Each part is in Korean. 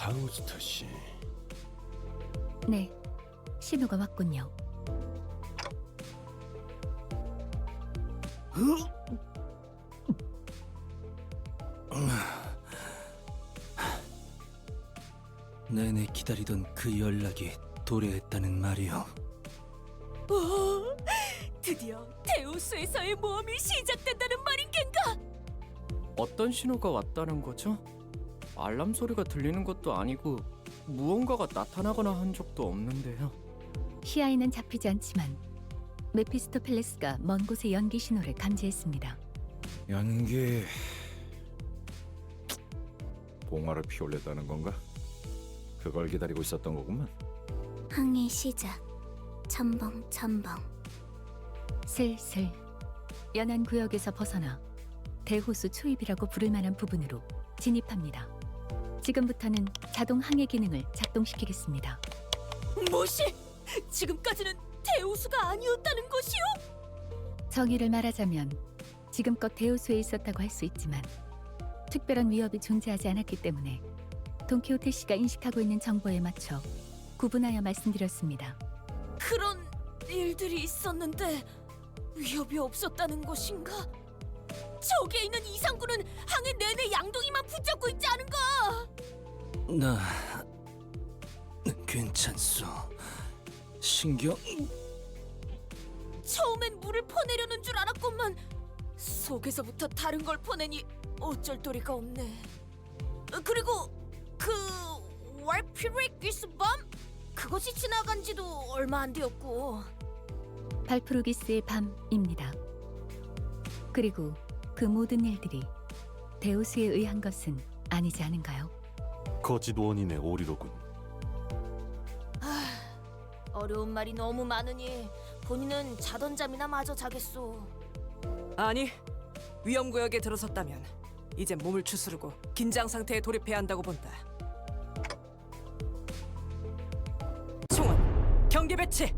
파우스트 씨. 네, 신호가 왔군요. 내내 기다리던 그 연락이 도래했다는 말이오. 드디어 데우스에서의 모험이 시작된다는 말인 겐가? 어떤 신호가 왔다는 거죠? 알람 소리가 들리는 것도 아니고 무언가가 나타나거나 한 적도 없는데요. 시야에는 잡히지 않지만 메피스토펠레스가 먼 곳의 연기 신호를 감지했습니다. 연기... 봉화를 피울렸다는 건가? 그걸 기다리고 있었던 거구만. 항해 시작. 첨벙. 슬슬 연안 구역에서 벗어나 대호수 초입이라고 부를 만한 부분으로 진입합니다. 지금부터는 자동 항해 기능을 작동시키겠습니다. 무엇이? 지금까지는 데우스가 아니었다는 것이오? 정의를 말하자면 지금껏 대호수에 있었다고 할 수 있지만 특별한 위협이 존재하지 않았기 때문에 돈키호테 씨가 인식하고 있는 정보에 맞춰 구분하여 말씀드렸습니다. 그런 일들이 있었는데 위협이 없었다는 것인가? 저기에 있는 이상구는 항해 내내 양동이만 붙잡고 있지 않은가? 나 괜찮소. 신경 처음엔 물을 퍼내려는 줄 알았건만 속에서부터 다른 걸 퍼내니 어쩔 도리가 없네. 그리고 그 왈피레기스밤? 그것이 지나간 지도 얼마 안 되었고. 발프루기스의 밤입니다. 그리고 그 모든 일들이 데우스에 의한 것은 아니지 않은가요? 거짓 원인의 오리로군. 어려운 말이 너무 많으니 본인은 자던 잠이나 마저 자겠소. 아니, 위험구역에 들어섰다면 이제 몸을 추스르고 긴장 상태에 돌입해야 한다고 본다. 총원, 경계 배치!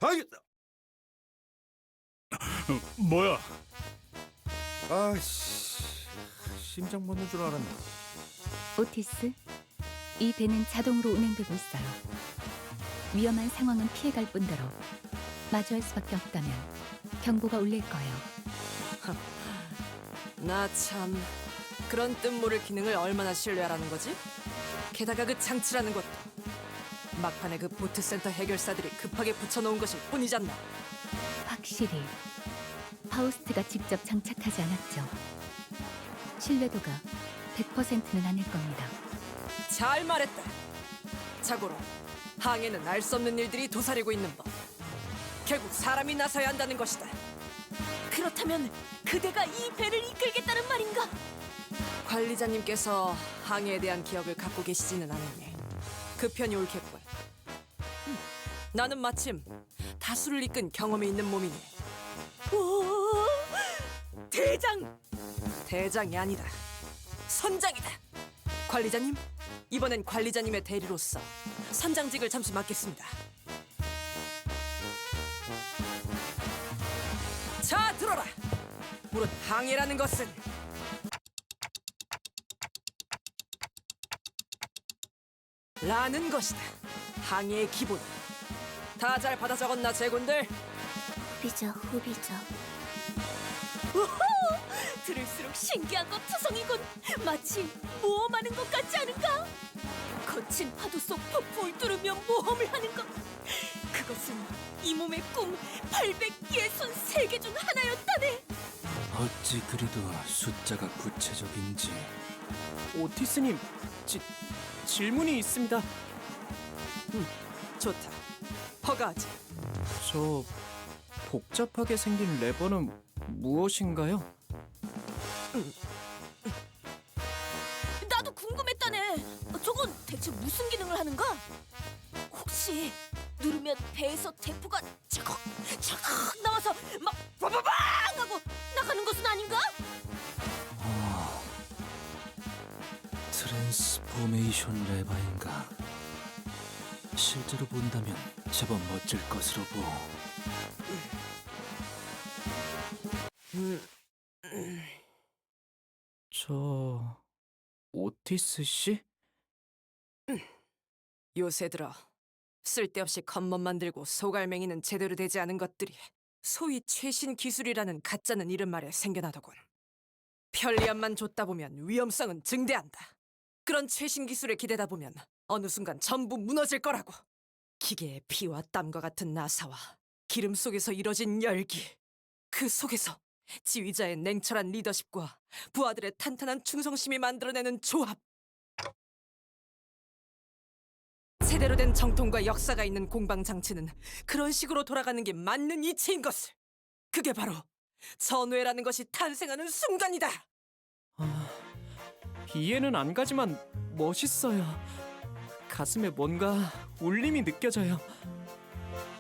아이... 뭐야? 아이씨... 심장 멎는 줄 알았네. 오티스, 이 배는 자동으로 운행되고 있어요. 위험한 상황은 피해갈 뿐더러 마주할 수밖에 없다면 경보가 울릴 거예요. 나 참... 그런 뜻모를 기능을 얼마나 신뢰하라는 거지? 게다가 그 장치라는 것도 막판에 그 보트센터 해결사들이 급하게 붙여놓은 것일 뿐이잖아. 확실히 파우스트가 직접 장착하지 않았죠. 신뢰도가 100%는 아닐 겁니다. 잘 말했다. 자고로 항해는 알 수 없는 일들이 도사리고 있는 법. 결국 사람이 나서야 한다는 것이다. 그렇다면 그대가 이 배를 이끌겠다는 말인가? 관리자님께서 항해에 대한 기억을 갖고 계시지는 않으니 그 편이 옳겠군. 나는 마침 다수를 이끈 경험이 있는 몸이니. 오, 대장! 대장이 아니다. 선장이다. 관리자님, 이번엔 관리자님의 대리로서 선장직을 잠시 맡겠습니다. 자, 들어라. 물론 항해라는 것은 라는 것이다. 항해의 기본. 다 잘 받아 적었나, 제군들? 후비죠. 들을수록 신기한 것 투성이군. 마치 모험하는 것 같지 않은가? 거친 파도 속 폭풍을 뚫으며 모험을 하는 것. 그것은 이 몸의 꿈 863개 중 하나였다네. 어찌 그리도 숫자가 구체적인지. 오티스님, 질문이 있습니다. 좋다. 허가하지. 저 복잡하게 생긴 레버는 무엇인가요? 나도 궁금했다네. 저건 대체 무슨 기능을 하는가? 혹시 누르면 배에서 대포가 차걱 나와서 막 빠바방 하고 나가는 것은 아닌가? 트랜스포메이션 레바인가. 실제로 본다면 제법 멋질 것으로 보. 저 오티스 씨? 요새 들어 쓸데없이 겉멋만 들고 소갈맹이는 제대로 되지 않은 것들이 소위 최신 기술이라는 가짜는 이름 아래 생겨나더군. 편리함만 줬다 보면 위험성은 증대한다. 그런 최신 기술에 기대다 보면 어느 순간 전부 무너질 거라고. 기계의 피와 땀과 같은 나사와 기름 속에서 이뤄진 열기, 그 속에서 지휘자의 냉철한 리더십과 부하들의 탄탄한 충성심이 만들어내는 조합. 제대로 된 정통과 역사가 있는 공방 장치는 그런 식으로 돌아가는 게 맞는 이치인 것을. 그게 바로 전우회라는 것이 탄생하는 순간이다. 이해는 안 가지만 멋있어요. 가슴에 뭔가 울림이 느껴져요.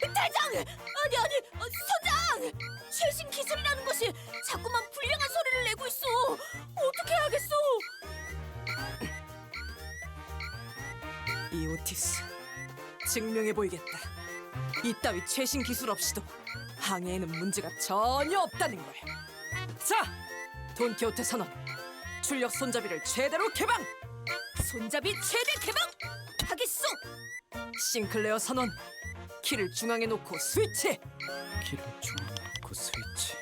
선장! 최신 기술이라는 것이 자꾸만 불량한 소리를 내고 있어. 어떻게 하겠어? 이 오티스 증명해 보이겠다. 이따위 최신 기술 없이도 항해에는 문제가 전혀 없다는 걸. 자, 돈키호테 선언. 출력 손잡이를 최대로 개방. 손잡이 최대 개방! 하겠소! 싱클레어 선언. 키를 중앙에 놓고 스위치. 키를 중앙에 놓고 스위치.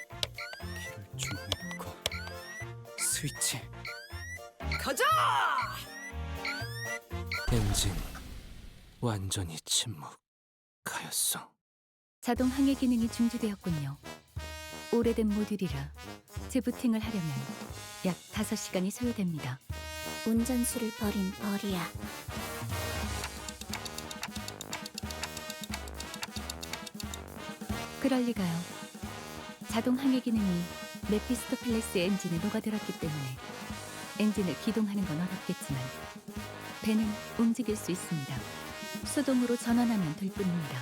키를 중앙에 놓고 스위치. 가자! 엔진 완전히 침묵하였어. 자동 항해 기능이 중지되었군요. 오래된 모듈이라 재부팅을 하려면 약 5시간이 소요됩니다. 운전수를 버린 벌이야. 그럴 리가요. 자동 항해 기능이 메피스토펠레스 엔진에 녹아들었기 때문에 엔진을 기동하는 건 어렵겠지만 배는 움직일 수 있습니다. 수동으로 전환하면 될 뿐입니다.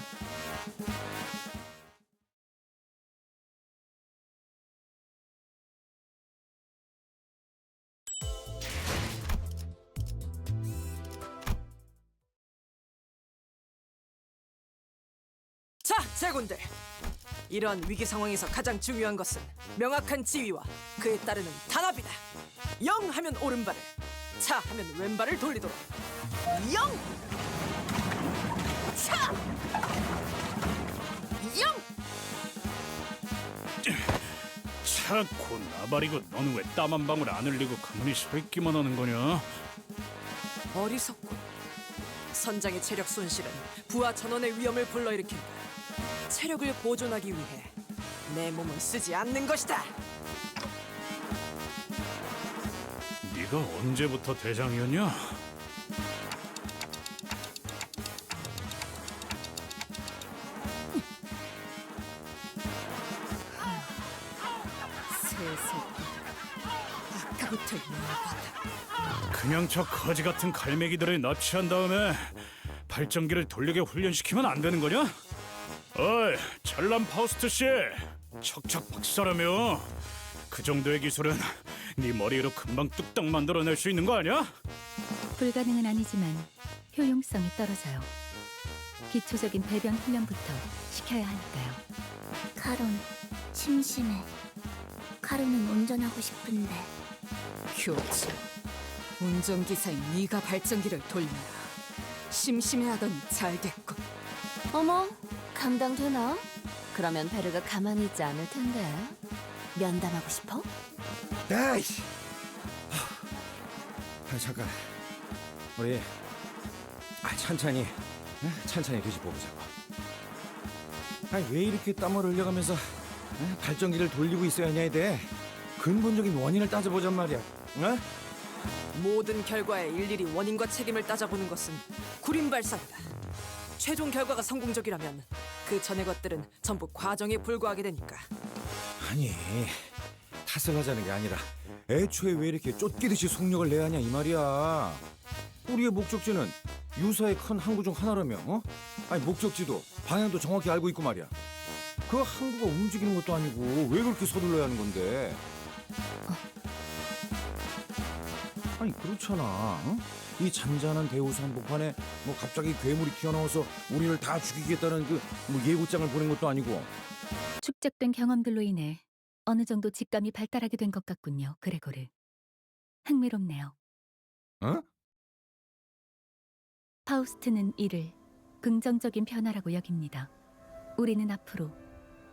자, 제군들. 이런 위기 상황에서 가장 중요한 것은 명확한 지휘와 그에 따르는 단합이다. 영 하면 오른발을, 차 하면 왼발을 돌리도록. 영! 차! 영! 차고 나발이고 너는 왜 땀 한 방울 안 흘리고 가만히 서 있기만 하는 거냐? 어리석군. 선장의 체력 손실은 부하 전원의 위험을 불러일으킨다. 체력을 보존하기 위해 내 몸은 쓰지 않는 것이다. 네가 언제부터 대장이었냐? 슬슬 아까부터 이야기다. 그냥 저 거지 같은 갈매기들을 납치한 다음에 발전기를 돌리게 훈련시키면 안 되는 거냐? 어이, 전람 파우스트 씨, 척척 박사라며. 그 정도의 기술은 네 머리로 금방 뚝딱 만들어낼 수 있는 거 아니야? 불가능은 아니지만 효용성이 떨어져요. 기초적인 배변 훈련부터 시켜야 하니까요. 카론, 심심해. 카론은 운전하고 싶은데. 교체. 운전기사인 네가 발전기를 돌려라. 심심해하더니 잘 됐군. 어머, 감당되나? 그러면 베르가 가만히 있지 않을 텐데. 면담하고 싶어? 아이씨. 잠깐. 우리 천천히 뒤집어 보자고. 왜 이렇게 땀을 흘려가면서 발전기를 돌리고 있어야 하냐에 대해 근본적인 원인을 따져보잔 말이야. 모든 결과에 일일이 원인과 책임을 따져보는 것은 구림발상이다. 최종 결과가 성공적이라면 그 전의 것들은 전부 과정에 불과하게 되니까. 아니, 탓을 하자는 게 아니라 애초에 왜 이렇게 쫓기듯이 속력을 내야 하냐 이 말이야. 우리의 목적지는 유사의 큰 항구 중 하나라며. 아니, 목적지도 방향도 정확히 알고 있고 말이야. 그 항구가 움직이는 것도 아니고 왜 그렇게 서둘러야 하는 건데? 아니, 그렇잖아. 응? 이 잔잔한 대우수 한복판에 갑자기 괴물이 튀어나와서 우리를 다 죽이겠다는 예고장을 보낸 것도 아니고. 축적된 경험들로 인해 어느 정도 직감이 발달하게 된 것 같군요, 그레고르. 흥미롭네요. 어? 파우스트는 이를 긍정적인 변화라고 여깁니다. 우리는 앞으로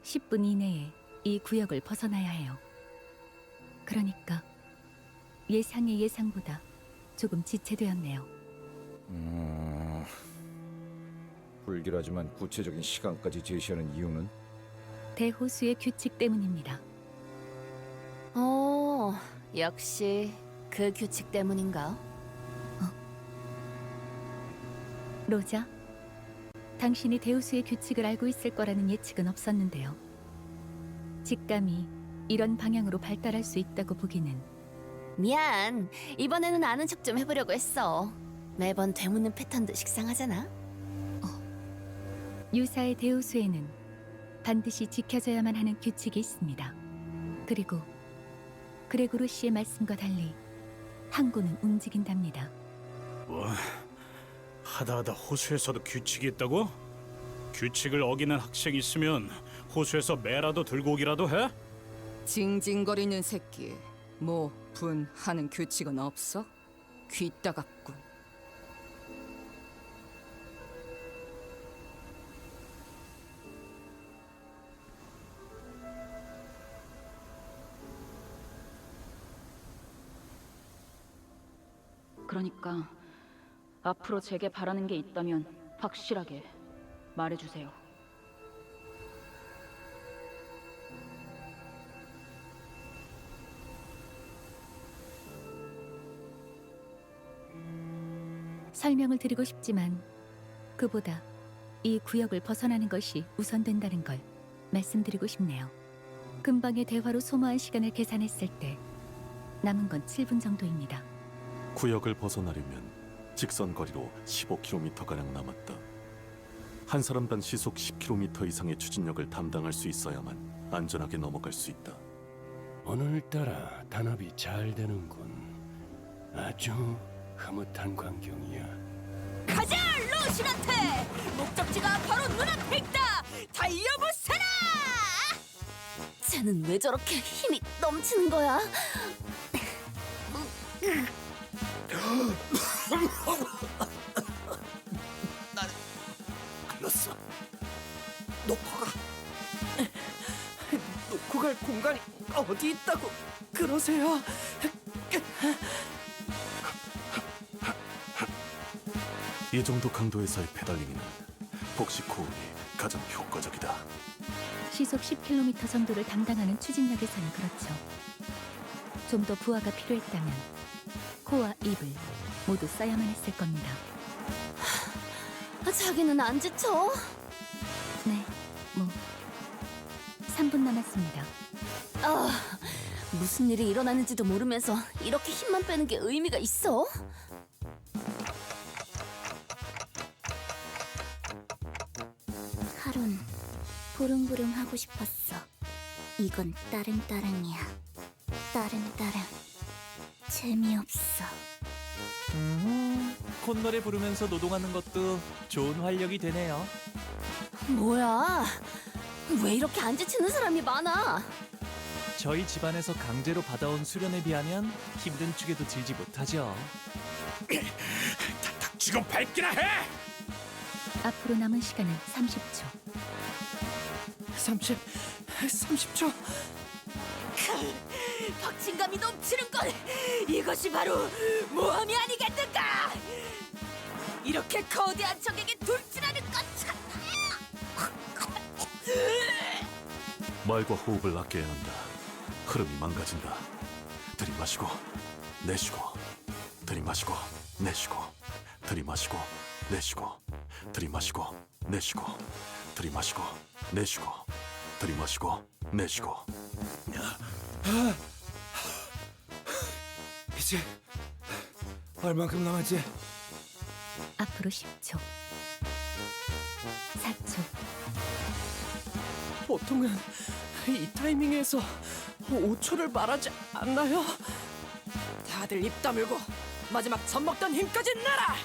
10분 이내에 이 구역을 벗어나야 해요. 그러니까 예상의 예상보다 조금 지체되었네요. 불길하지만 구체적인 시간까지 제시하는 이유는? 대호수의 규칙 때문입니다. 역시 그 규칙 때문인가? 로자, 당신이 대호수의 규칙을 알고 있을 거라는 예측은 없었는데요. 직감이 이런 방향으로 발달할 수 있다고 보기는. 미안. 이번에는 아는 척 좀 해보려고 했어. 매번 되묻는 패턴도 식상하잖아. 유사의 대호수에는 반드시 지켜져야만 하는 규칙이 있습니다. 그리고 그레고르 씨의 말씀과 달리 항구는 움직인답니다. 뭐? 하다하다 호수에서도 규칙이 있다고? 규칙을 어기는 학생이 있으면 호수에서 매라도 들고 오기라도 해? 징징거리는 새끼. 뭐, 분 하는 규칙은 없어? 귀 따갑군. 그러니까 앞으로 제게 바라는 게 있다면 확실하게 말해주세요. 설명을 드리고 싶지만 그보다 이 구역을 벗어나는 것이 우선된다는 걸 말씀드리고 싶네요. 금방의 대화로 소모한 시간을 계산했을 때 남은 건 7분 정도입니다. 구역을 벗어나려면 직선 거리로 15km가량 남았다. 한 사람당 시속 10km 이상의 추진력을 담당할 수 있어야만 안전하게 넘어갈 수 있다. 오늘따라 단합이 잘 되는군. 아주 흐뭇한 광경이야. 가자, 로시나테! 목적지가 바로 눈앞에 있다! 달려보세라! 쟤는 왜 저렇게 힘이 넘치는 거야? 글렀어. 놓고 갈 공간이 어디 있다고 그러세요? 이 정도 강도에서의 페달링에는 복식 호흡이 가장 효과적이다. 시속 10km 정도를 담당하는 추진력에서는 그렇죠. 좀 더 부하가 필요했다면 코와 입을 모두 써야만 했을 겁니다. 자기는 안 지쳐? 네, 3분 남았습니다. 무슨 일이 일어나는지도 모르면서 이렇게 힘만 빼는 게 의미가 있어? 하룬, 부릉부릉 하고 싶었어. 이건 따릉따릉이야. 따릉따릉. 재미없어. 콧노래 부르면서 노동하는 것도 좋은 활력이 되네요. 뭐야? 왜 이렇게 안 지치는 사람이 많아? 저희 집안에서 강제로 받아온 수련에 비하면 힘든 축에도 질지 못하죠. 지금 밟기나 해! 앞으로 남은 시간은 30초. 30초. 박진감이 넘치는 건 이것이 바로 모험이 아니겠는가? 이렇게 거대한 적에게 돌진하는 것 같다. 말과 호흡을 아껴야 한다. 흐름이 망가진다. 들이마시고 내쉬고 들이마시고 내쉬고 들이마시고 내쉬고 들이마시고 내쉬고 들이마시고 내쉬고 들이마시고 내쉬고. 이제 얼만큼 남았지? 앞으로 10초. 4초. 보통은 이 타이밍에서 5초를 말하지 않나요? 다들 입 다물고 마지막 젖 먹던 힘까지 내라!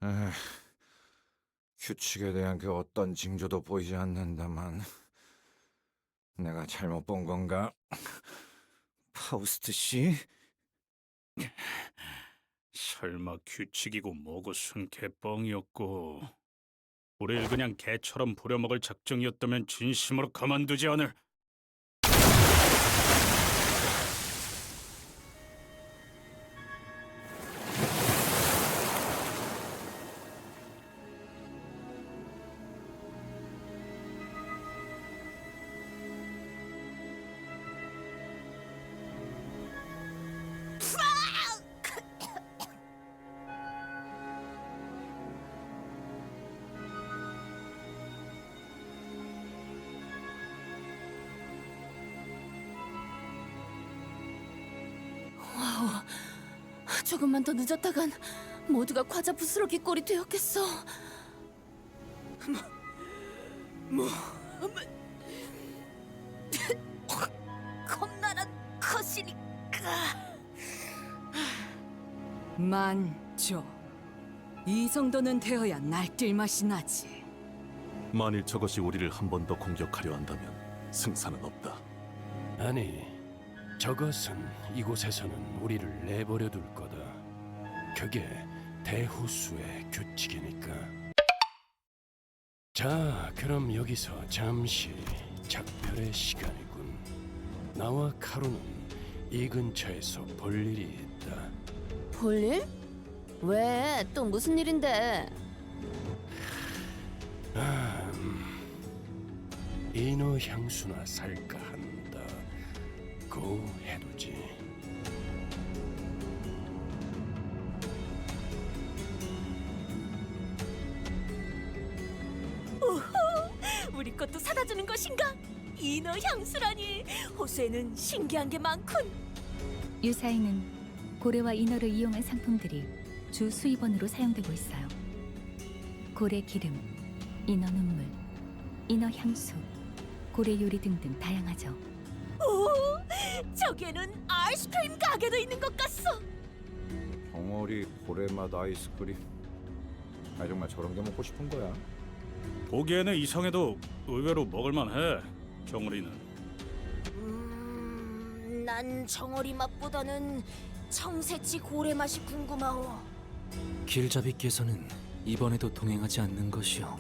에휴, 규칙에 대한 그 어떤 징조도 보이지 않는다만 내가 잘못 본 건가? 파우스트 씨? 설마 규칙이고 뭐고 순 개뻥이었고 우릴 그냥 개처럼 부려먹을 작정이었다면 진심으로 가만두지 않을. 와우, 조금만 더 늦었다간 모두가 과자 부스러기 꼴이 되었겠어. 겁나란 컷이니까. 만조. 이 정도는 되어야 날뛸 맛이 나지. 만일 저것이 우리를 한 번 더 공격하려 한다면 승산은 없다. 아니, 저것은 이곳에서는 우리를 내버려 둘 거다. 그게 대후수의 규칙이니까. 자, 그럼 여기서 잠시 작별의 시간이군. 나와 카루는 이 근처에서 볼 일이 있다. 볼일? 왜? 또 무슨 일인데? 인어 향수나 살까 한다. 고 해두지. 우리 것도 사다 주는 것인가? 인어 향수라니. 호수에는 신기한 게 많군. 유사에는 고래와 인어를 이용한 상품들이 주 수입원으로 사용되고 있어요. 고래 기름, 인어 눈물, 인어 향수, 고래 요리 등등 다양하죠. 오, 저기에는 아이스크림 가게도 있는 것 같소. 덩어리 고래맛 아이스크림. 아, 정말 저런 게 먹고 싶은 거야. 보기에는 이상해도 의외로 먹을만해. 정우리는. 난 정어리 맛보다는 청새치 고래 맛이 궁금하오. 길잡이께서는 이번에도 동행하지 않는 것이오.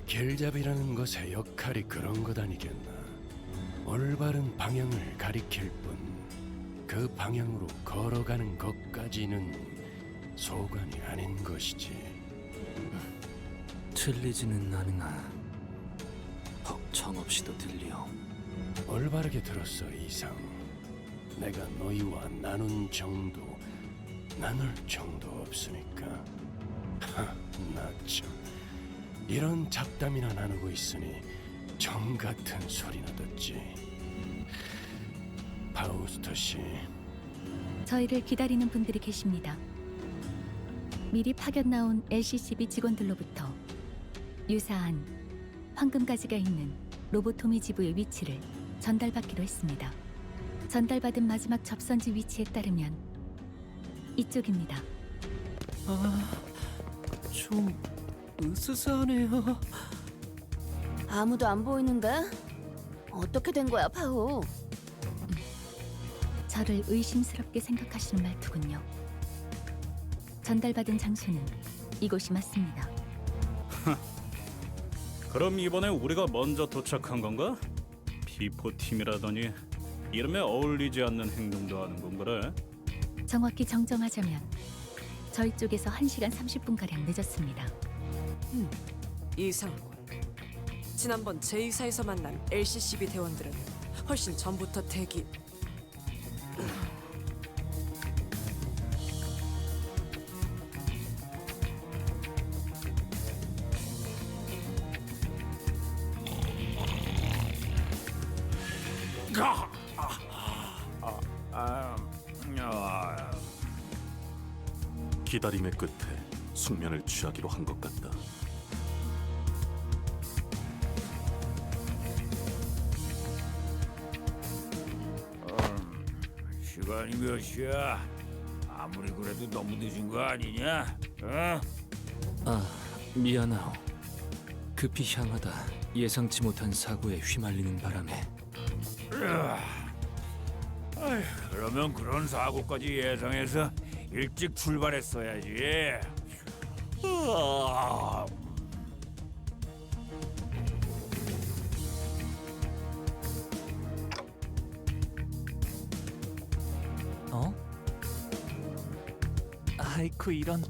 길잡이라는 것의 역할이 그런 것 아니겠나. 올바른 방향을 가리킬 뿐 그 방향으로 걸어가는 것까지는 소관이 아닌 것이지. 틀리지는 않으나 벅청 없이도 들리오. 올바르게 들었어, 이상. 내가 너희와 나눌 정도 없으니까. 나 참, 이런 잡담이나 나누고 있으니 정 같은 소리나 듣지. 파우스터 씨, 저희를 기다리는 분들이 계십니다. 미리 파견 나온 LCCB 직원들로부터 유사한 황금가지가 있는 로보토미 지부의 위치를 전달받기로 했습니다. 전달받은 마지막 접선지 위치에 따르면 이쪽입니다. 좀 으스스하네요. 아무도 안 보이는데? 어떻게 된 거야, 파우? 저를 의심스럽게 생각하시는 말투군요. 전달받은 장소는 이곳이 맞습니다. 그럼 이번에 우리가 먼저 도착한 건가? 비포 팀이라더니 이름에 어울리지 않는 행동도 하는 건 그래? 정확히 정정하자면 저희 쪽에서 1시간 30분가량 늦었습니다. 이상군. 지난번 제2사에서 만난 LCCB 대원들은 훨씬 전부터 대기. 기다림의 끝에 숙면을 취하기로 한 것 같다. 시간이 몇 시야? 아무리 그래도 너무 늦은 거 아니냐? 어? 아, 미안하오. 급히 향하다 예상치 못한 사고에 휘말리는 바람에. 아휴, 그러면 그런 사고까지 예상해서 일찍 출발했어야지. 으아. 어? 아이쿠 이런.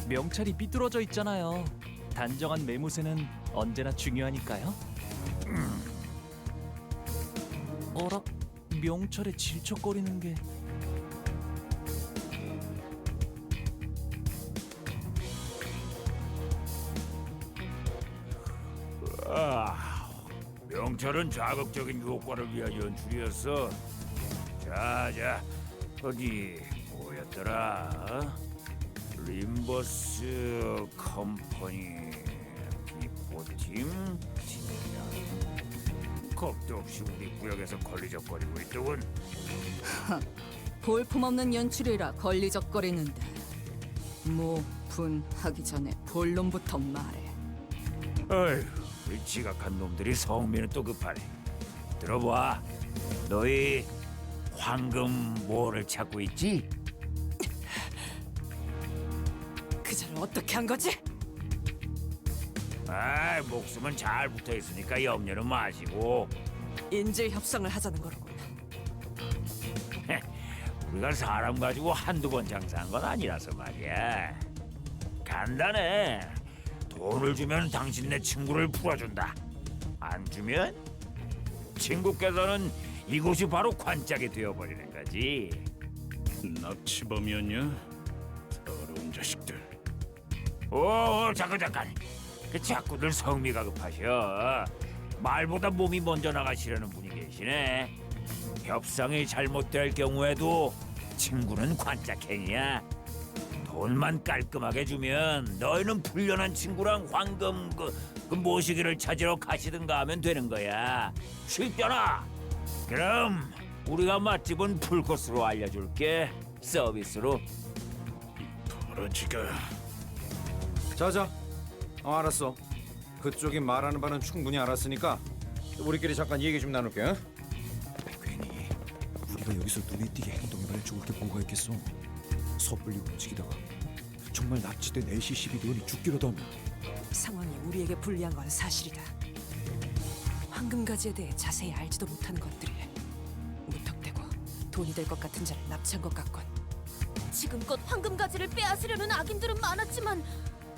명찰이 삐뚤어져 있잖아요. 단정한 매무새는 언제나 중요하니까요. 어라? 명찰에 질척거리는 게. 명찰은 자극적인 효과를 위한 연출이었어. 자, 어디 뭐였더라? 림버스 컴퍼니 비포팀 팀장. 겁도 없이 우리 구역에서 걸리적거리고 있더군. 볼품없는 연출이라 걸리적거리는데 뭐 분하기 전에 본론부터 말해. 어휴, 이 지각한 놈들이 성미는 또 급하네. 들어봐, 너희 황금 뭐를 찾고 있지? 그자를 어떻게 한 거지? 아, 목숨은 잘 붙어 있으니까 염려는 마시고. 인질 협상을 하자는 거로군. 우리가 사람 가지고 한두 번 장사한 건 아니라서 말이야. 간단해. 돈을 주면 당신네 친구를 풀어준다. 안 주면 친구께서는 이곳이 바로 관짝이 되어버리는 거지. 납치범이었냐? 더러운 자식들. 잠깐. 그 자꾸들 성미가 급하셔. 말보다 몸이 먼저 나가시려는 분이 계시네. 협상이 잘못될 경우에도 친구는 관짝행이야. 돈만 깔끔하게 주면 너희는 불련한 친구랑 황금 그 모시기를 찾으러 가시든가 하면 되는 거야. 쉽잖아. 그럼 우리가 맛집은 풀코스로 알려줄게. 서비스로. 버러지가. 자자. 알았어. 그쪽이 말하는 바는 충분히 알았으니까 우리끼리 잠깐 얘기 좀 나눌게. 어? 괜히 우리가 여기서 눈에 띄게 행동해봐야 좋을 게 뭐가 있겠어. 섣불리 움직이다가 정말 납치된 LC-12대원이 죽기라도 하면. 상황이 우리에게 불리한 건 사실이다. 황금가지에 대해 자세히 알지도 못하는 것들이 무턱대고 돈이 될 것 같은 자를 납치한 것 같군. 지금껏 황금가지를 빼앗으려는 악인들은 많았지만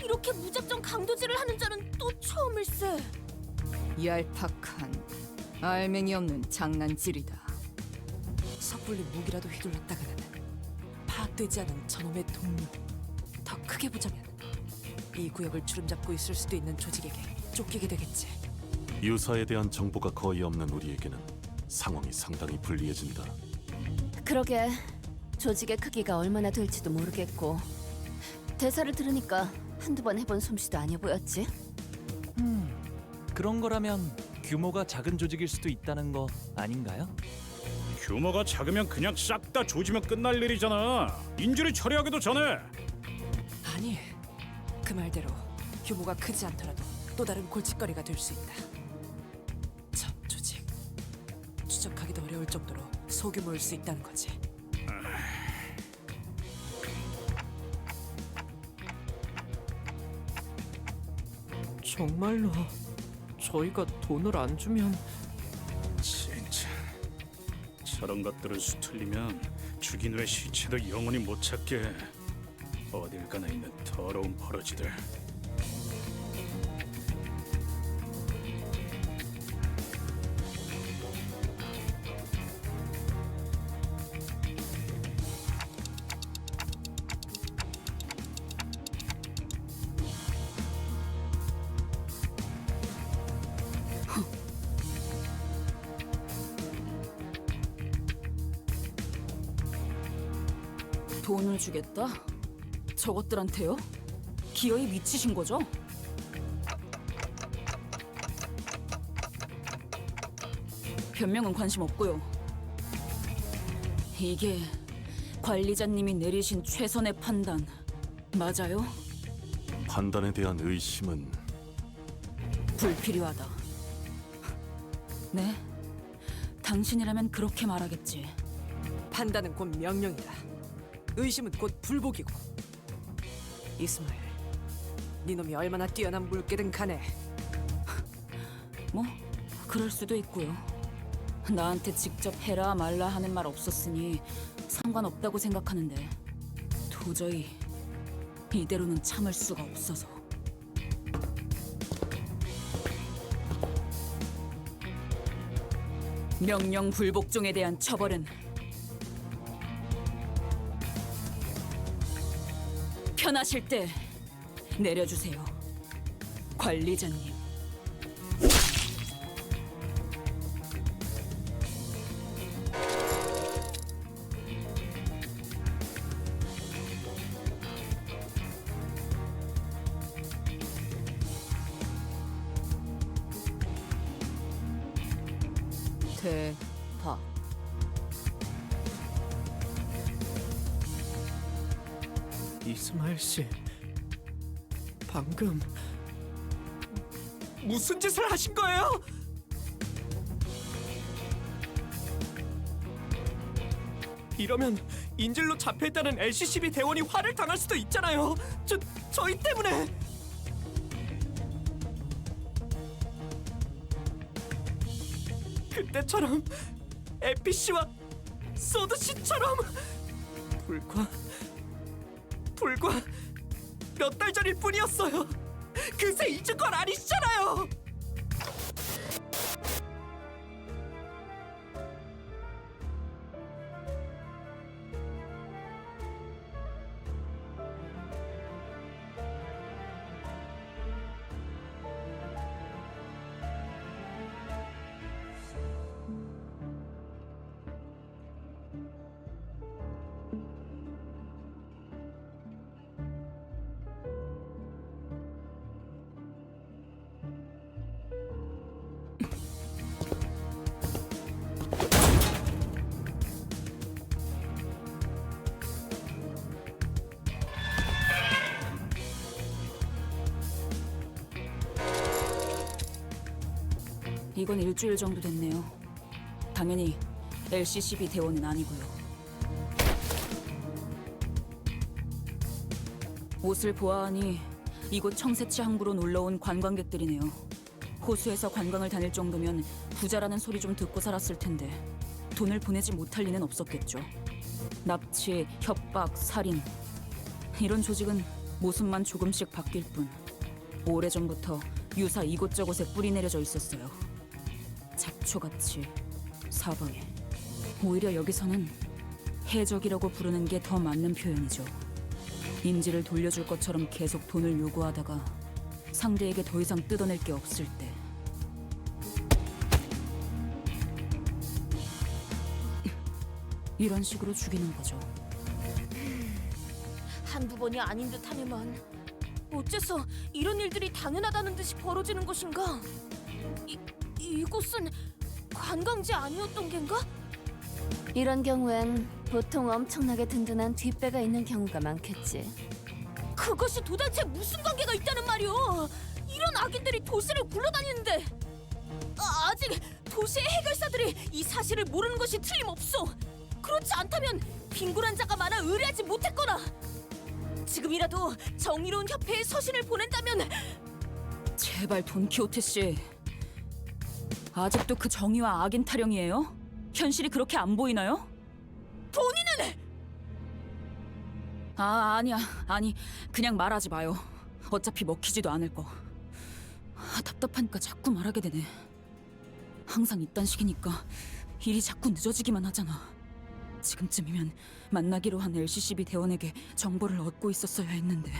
이렇게 무작정 강도질을 하는 자는 또 처음일세. 얄팍한 알맹이 없는 장난질이다. 섣불리 무기라도 휘둘렀다가는 파악되지 않은 저놈의 동료. 더 크게 보자면 이 구역을 주름잡고 있을 수도 있는 조직에게 쫓기게 되겠지. 유사에 대한 정보가 거의 없는 우리에게는 상황이 상당히 불리해진다. 그러게 조직의 크기가 얼마나 될지도 모르겠고 대사를 들으니까 한두 번 해본 솜씨도 아니어 보였지. 그런 거라면 규모가 작은 조직일 수도 있다는 거 아닌가요? 규모가 작으면 그냥 싹 다 조지면 끝날 일이잖아. 인질이 처리하기도 전에. 아니, 그 말대로 규모가 크지 않더라도 또 다른 골칫거리가 될 수 있다. 전 조직 추적하기도 어려울 정도로 소규모일 수 있다는 거지. 정말로 저희가 돈을 안 주면 진짜 저런 것들은 수틀리면 죽인 후의 시체도 영원히 못 찾게. 어딜 가나 있는 더러운 버러지들. 돈을 주겠다? 저것들한테요? 기어이 미치신 거죠? 변명은 관심 없고요. 이게 관리자님이 내리신 최선의 판단 맞아요? 판단에 대한 의심은 불필요하다. 네, 당신이라면 그렇게 말하겠지. 판단은 곧 명령이다. 의심은 곧 불복이고. 이스마엘, 네 놈이 얼마나 뛰어난 물개든 간에 뭐 그럴 수도 있고요. 나한테 직접 해라 말라 하는 말 없었으니 상관없다고 생각하는데 도저히 이대로는 참을 수가 없어서. 명령 불복종에 대한 처벌은 편하실 때 내려주세요, 관리자님. 대파. 이스마엘 씨, 방금 무슨 짓을 하신 거예요? 이러면 인질로 잡혀있다는 LCCB 대원이 화를 당할 수도 있잖아요. 저희 때문에. 그때처럼 에피 씨와 소드 씨처럼 불과 몇 달 전일 뿐이었어요. 그새 잊은 건 아니시잖아요. 이건 일주일 정도 됐네요. 당연히 LCCB 대원은 아니고요. 옷을 보아하니 이곳 청새치 항구로 놀러온 관광객들이네요. 호수에서 관광을 다닐 정도면 부자라는 소리 좀 듣고 살았을 텐데 돈을 보내지 못할 리는 없었겠죠. 납치, 협박, 살인, 이런 조직은 모습만 조금씩 바뀔 뿐 오래전부터 유사 이곳저곳에 뿌리 내려져 있었어요. 잡초같이 사방에. 오히려 여기서는 해적이라고 부르는 게 더 맞는 표현이죠. 인지를 돌려줄 것처럼 계속 돈을 요구하다가 상대에게 더 이상 뜯어낼 게 없을 때 이런 식으로 죽이는 거죠. 한두 번이 아닌 듯하네만 어째서 이런 일들이 당연하다는 듯이 벌어지는 것인가? 이곳은 관광지 아니었던 겐가? 이런 경우엔 보통 엄청나게 든든한 뒷배가 있는 경우가 많겠지. 그것이 도대체 무슨 관계가 있다는 말이오? 이런 악인들이 도시를 굴러다니는데 아직 도시의 해결사들이 이 사실을 모르는 것이 틀림없소. 그렇지 않다면 빈곤한 자가 많아 의뢰하지 못했거나 지금이라도 정의로운 협회에 서신을 보낸다면. 제발 돈키호테 씨, 아직도 그 정의와 악인 타령이에요? 현실이 그렇게 안 보이나요? 본인은 아니 그냥 말하지 마요. 어차피 먹히지도 않을 거. 답답하니까 자꾸 말하게 되네. 항상 이딴 식이니까 일이 자꾸 늦어지기만 하잖아. 지금쯤이면 만나기로 한 LCCB 대원에게 정보를 얻고 있었어야 했는데.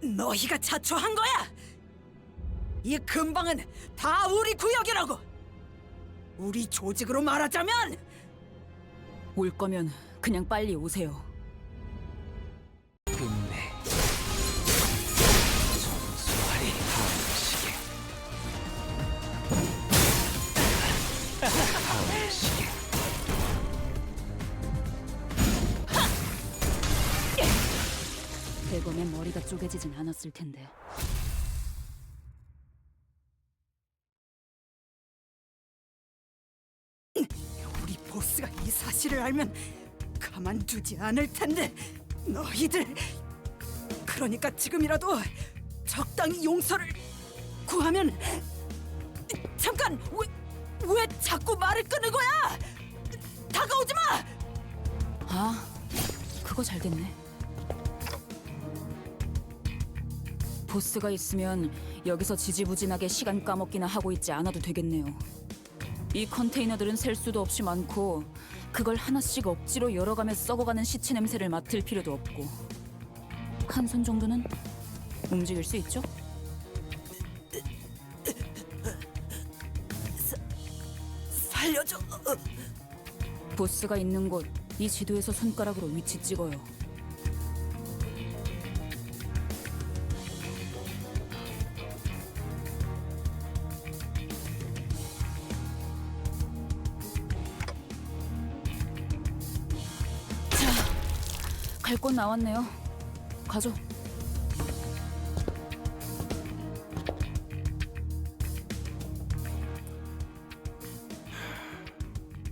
너희가 자초한 거야! 이 근방은 다 우리 구역이라고. 우리 조직으로 말하자면 올 거면 그냥 빨리 오세요. 끝내 소환이 하울시계 하울시계 대검의 머리가 쪼개지진 않았을 텐데. 우리 보스가 이 사실을 알면 가만두지 않을 텐데. 너희들 그러니까 지금이라도 적당히 용서를 구하면. 잠깐, 왜 자꾸 말을 끊는 거야? 다가오지 마. 아, 그거 잘 됐네. 보스가 있으면 여기서 지지부진하게 시간 까먹기나 하고 있지 않아도 되겠네요. 이 컨테이너들은 셀 수도 없이 많고 그걸 하나씩 억지로 열어가며 썩어가는 시체 냄새를 맡을 필요도 없고 한 손 정도는 움직일 수 있죠? 살려줘. 보스가 있는 곳, 이 지도에서 손가락으로 위치 찍어요. 갈 곳 나왔네요. 가죠.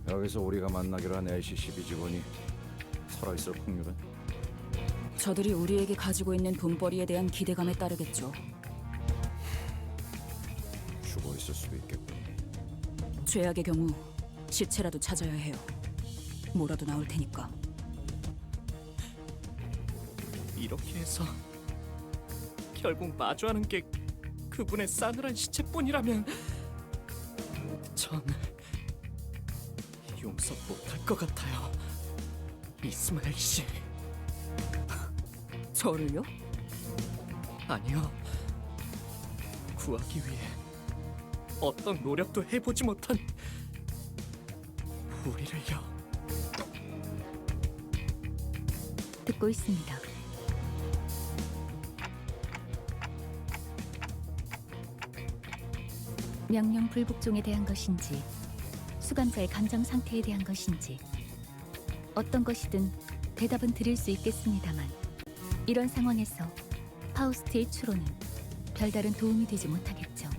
여기서 우리가 만나기로 한 LCCB 직원이 살아있을 확률은? 저들이 우리에게 가지고 있는 돈벌이에 대한 기대감에 따르겠죠. 죽어있을 수도 있겠고. 최악의 경우 시체라도 찾아야 해요. 뭐라도 나올 테니까. 이렇게 해서 결국 마주하는 게 그분의 싸늘한 시체뿐이라면 전 용서 못할 것 같아요. 이스마엘 씨. 저를요? 아니요. 구하기 위해 어떤 노력도 해보지 못한 우리를요. 듣고 있습니다. 명령 불복종에 대한 것인지 수감자의 감정 상태에 대한 것인지 어떤 것이든 대답은 드릴 수 있겠습니다만 이런 상황에서 파우스트의 추론은 별다른 도움이 되지 못하겠죠.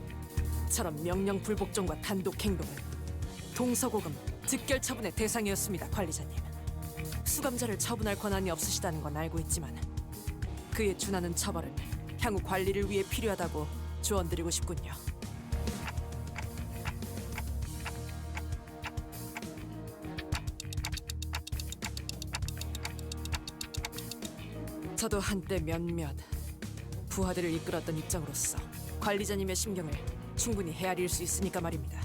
저런 명령 불복종과 단독 행동은 동서고금 즉결 처분의 대상이었습니다, 관리자님. 수감자를 처분할 권한이 없으시다는 건 알고 있지만 그에 준하는 처벌은 향후 관리를 위해 필요하다고 조언드리고 싶군요. 저도 한때 몇몇 부하들을 이끌었던 입장으로서 관리자님의 심경을 충분히 헤아릴 수 있으니까 말입니다.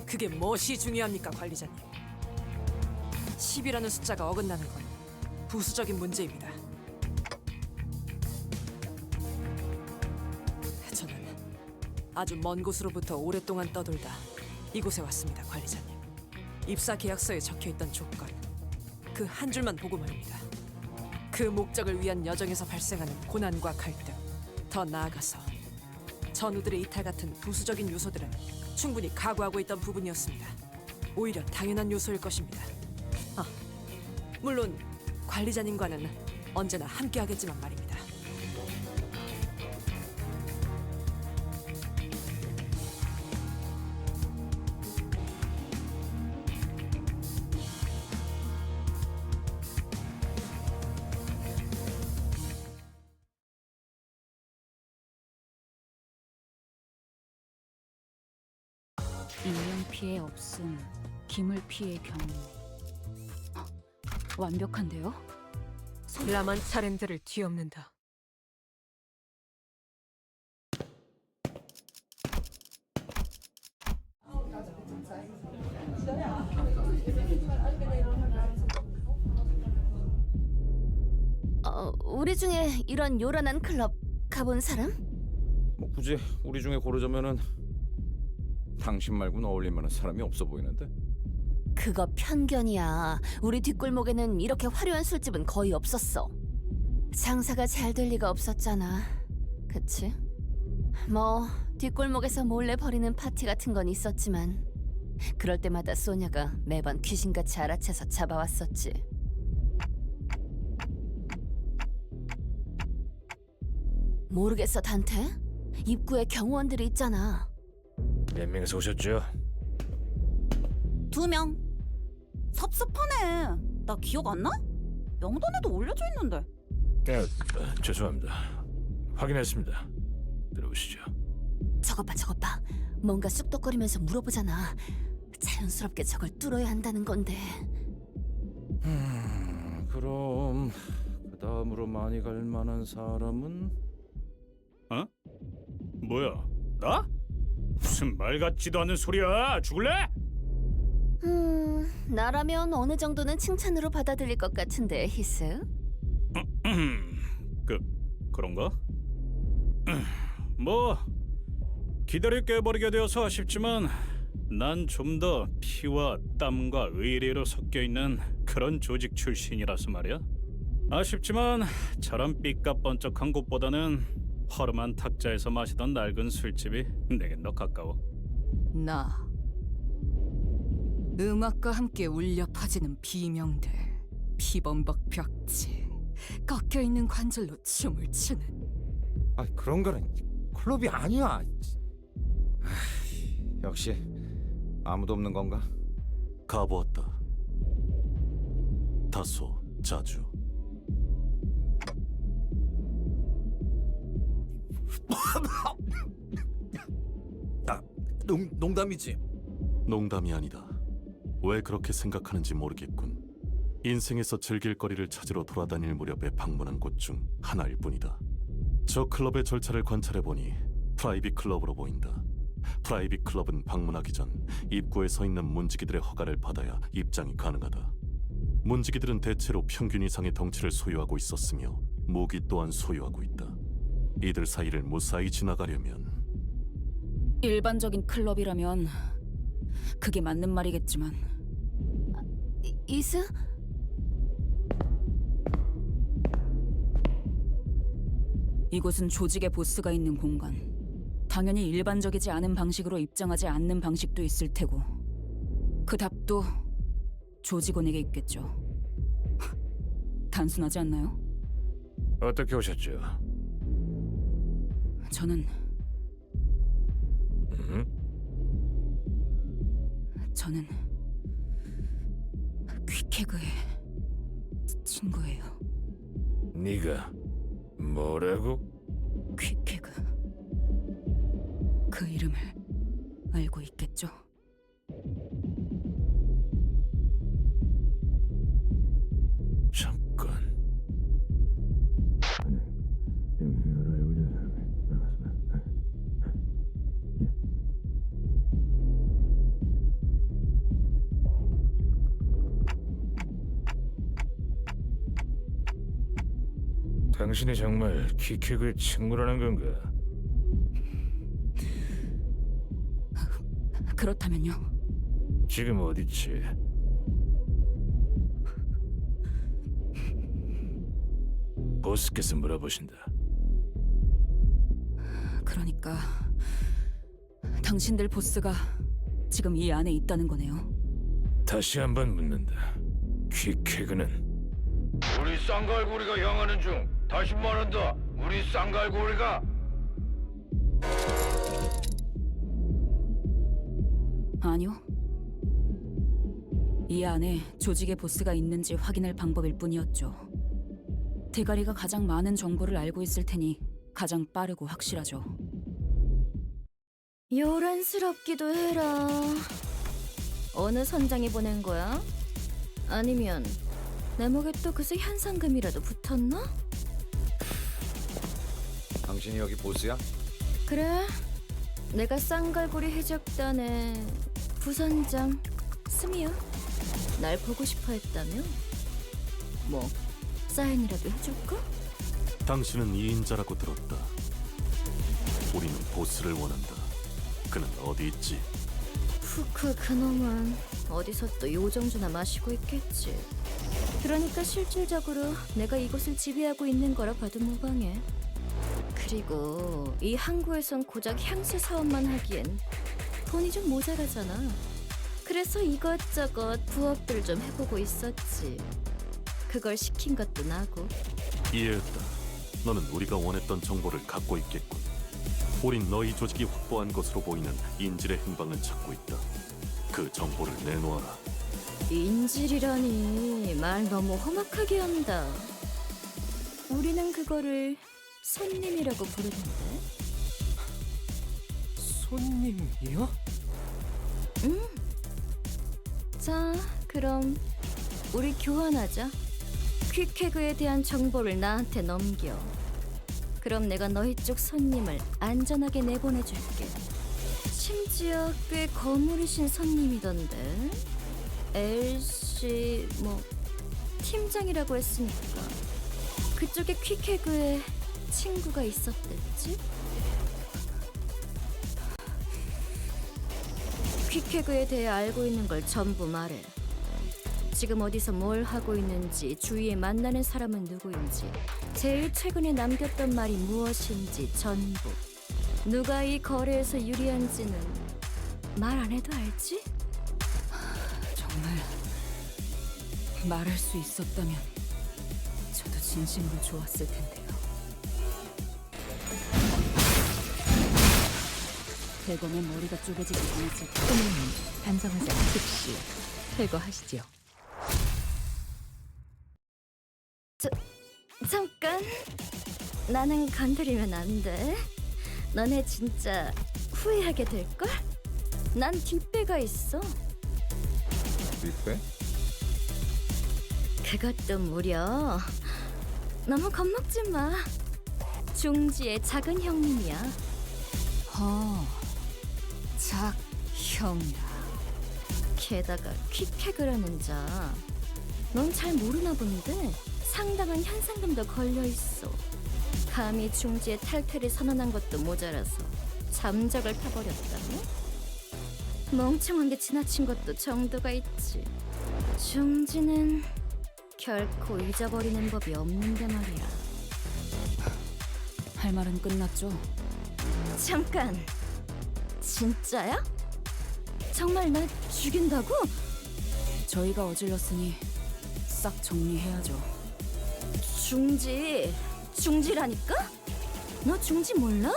그게 무엇이 중요합니까, 관리자님? 10이라는 숫자가 어긋나는 건 부수적인 문제입니다. 저는 아주 먼 곳으로부터 오랫동안 떠돌다 이곳에 왔습니다, 관리자님. 입사 계약서에 적혀있던 조건, 그 한 줄만 보고 말입니다. 그 목적을 위한 여정에서 발생하는 고난과 갈등, 더 나아가서 전우들의 이탈 같은 부수적인 요소들은 충분히 각오하고 있던 부분이었습니다. 오히려 당연한 요소일 것입니다. 물론 관리자님과는 언제나 함께하겠지만 말입니다. 인명 피해 없음, 기물 피해 경우. 완벽한데요? 라만 차렌드를 뒤엎는다. 우리 중에 이런 요란한 클럽 가본 사람? 뭐 굳이 우리 중에 고르자면은 당신 말고는 어울릴 만한 사람이 없어 보이는데. 그거 편견이야. 우리 뒷골목에는 이렇게 화려한 술집은 거의 없었어. 장사가 잘 될 리가 없었잖아. 그치? 뭐 뒷골목에서 몰래 벌이는 파티 같은 건 있었지만 그럴 때마다 소냐가 매번 귀신같이 알아채서 잡아왔었지. 모르겠어, 단테? 입구에 경호원들이 있잖아. 몇 명이서 오셨죠? 2명. 섭섭하네. 나 기억 안 나? 명단에도 올려져 있는데. 죄송합니다. 확인했습니다. 들어오시죠. 저것 봐. 뭔가 쑥덕거리면서 물어보잖아. 자연스럽게 저걸 뚫어야 한다는 건데. 그럼 그 다음으로 많이 갈 만한 사람은? 뭐야? 나? 무슨 말 같지도 않은 소리야. 죽을래? 나라면 어느 정도는 칭찬으로 받아들일 것 같은데, 히스? 그런가? 뭐 기다릴 게 버리게 되어서 아쉽지만 난 좀 더 피와 땀과 의리로 섞여 있는 그런 조직 출신이라서 말이야. 아쉽지만 저런 삐까번쩍한 곳보다는 허름한 탁자에서 마시던 낡은 술집이 내겐 더 가까워. 나 음악과 함께 울려 퍼지는 비명들, 피범벅 벽지, 꺾여있는 관절로 춤을 추는. 아, 그런 거는 클럽이 아니야. 역시 아무도 없는 건가? 가보았다. 다소 자주. 농담이지. 농담이 아니다. 왜 그렇게 생각하는지 모르겠군. 인생에서 즐길 거리를 찾으러 돌아다닐 무렵에 방문한 곳 중 하나일 뿐이다. 저 클럽의 절차를 관찰해보니 프라이빗 클럽으로 보인다. 프라이빗 클럽은 방문하기 전 입구에 서 있는 문지기들의 허가를 받아야 입장이 가능하다. 문지기들은 대체로 평균 이상의 덩치를 소유하고 있었으며 무기 또한 소유하고 있다. 이들 사이를 무사히 지나가려면 일반적인 클럽이라면 그게 맞는 말이겠지만 이스? 이곳은 조직의 보스가 있는 공간. 당연히 일반적이지 않은 방식으로 입장하지 않는 방식도 있을 테고 그 답도 조직원에게 있겠죠. 단순하지 않나요? 어떻게 오셨죠? 저는 퀵해그의 친구예요. 네가 뭐라고? 퀵해그. 그 이름을 알고 있겠죠? 잠깐. 당신이 정말 퀵해그의 친구라는 건가? 그렇다면요? 지금 어딨지? 보스께서 물어보신다. 그러니까 당신들 보스가 지금 이 안에 있다는 거네요. 다시 한번 묻는다. 퀵해그는 우리 쌍갈고리가 향하는 중. 다시 말한다. 우리 쌍갈고리가. 아니요. 이 안에 조직의 보스가 있는지 확인할 방법일 뿐이었죠. 대가리가 가장 많은 정보를 알고 있을 테니 가장 빠르고 확실하죠. 요란스럽기도 해라. 어느 선장이 보낸 거야? 아니면 내 목에 또 그새 현상금이라도 붙었나? 당신이 여기 보스야? 그래, 내가 쌍갈고리 해적단의 부선장 스미야. 날 보고 싶어 했다며? 뭐 사인이라도 해줄까? 당신은 2인자라고 들었다. 우리는 보스를 원한다. 그는 어디 있지? 후크 그놈은 어디서 또 요정주나 마시고 있겠지. 그러니까 실질적으로 내가 이곳을 지배하고 있는 거라 봐도 무방해. 그리고 이 항구에선 고작 향수 사업만 하기엔 돈이 좀 모자라잖아. 그래서 이것저것 부업들 좀 해보고 있었지. 그걸 시킨 것도 나고. 이해했다. 너는 우리가 원했던 정보를 갖고 있겠군. 우린 너희 조직이 확보한 것으로 보이는 인질의 행방을 찾고 있다. 그 정보를 내놓아라. 인질이라니 말 너무 험악하게 한다. 우리는 그거를 손님이라고 부르던데. 손님이요? 응. 자, 그럼 우리 교환하자. 퀵해그에 대한 정보를 나한테 넘겨. 그럼 내가 너희 쪽 손님을 안전하게 내보내줄게. 심지어 꽤 거물이신 손님이던데. LC 뭐 팀장이라고 했으니까 그쪽에 퀵해그에 친구가 있었댔지? 퀵해그에 대해 알고 있는 걸 전부 말해. 지금 어디서 뭘 하고 있는지, 주위에 만나는 사람은 누구인지, 제일 최근에 남겼던 말이 무엇인지 전부. 누가 이 거래에서 유리한지는 말 안 해도 알지? 정말 말할 수 있었다면 저도 진심으로 좋았을 텐데요. 대검의 머리가 쪼개지지 않았을 텐데. 손님은 반성하자 즉시 퇴거하시지요. 잠깐. 나는 건드리면 안 돼. 너네 진짜 후회하게 될걸? 난 뒷배가 있어. 윗배? 그것도 무려. 너무 겁먹지 마. 중지의 작은 형님이야. 작형이라. 게다가 퀵해그라는 자. 넌 잘 모르나 본데 상당한 현상금도 걸려있어. 감히 중지의 탈퇴를 선언한 것도 모자라서 잠적을 타버렸다며? 멍청한 게 지나친 것도 정도가 있지. 중지는 결코 잊어버리는 법이 없는데 말이야. 할 말은 끝났죠? 잠깐. 진짜야? 정말 나 죽인다고? 저희가 어질렀으니 싹 정리해야죠. 중지라니까? 너 중지 몰라?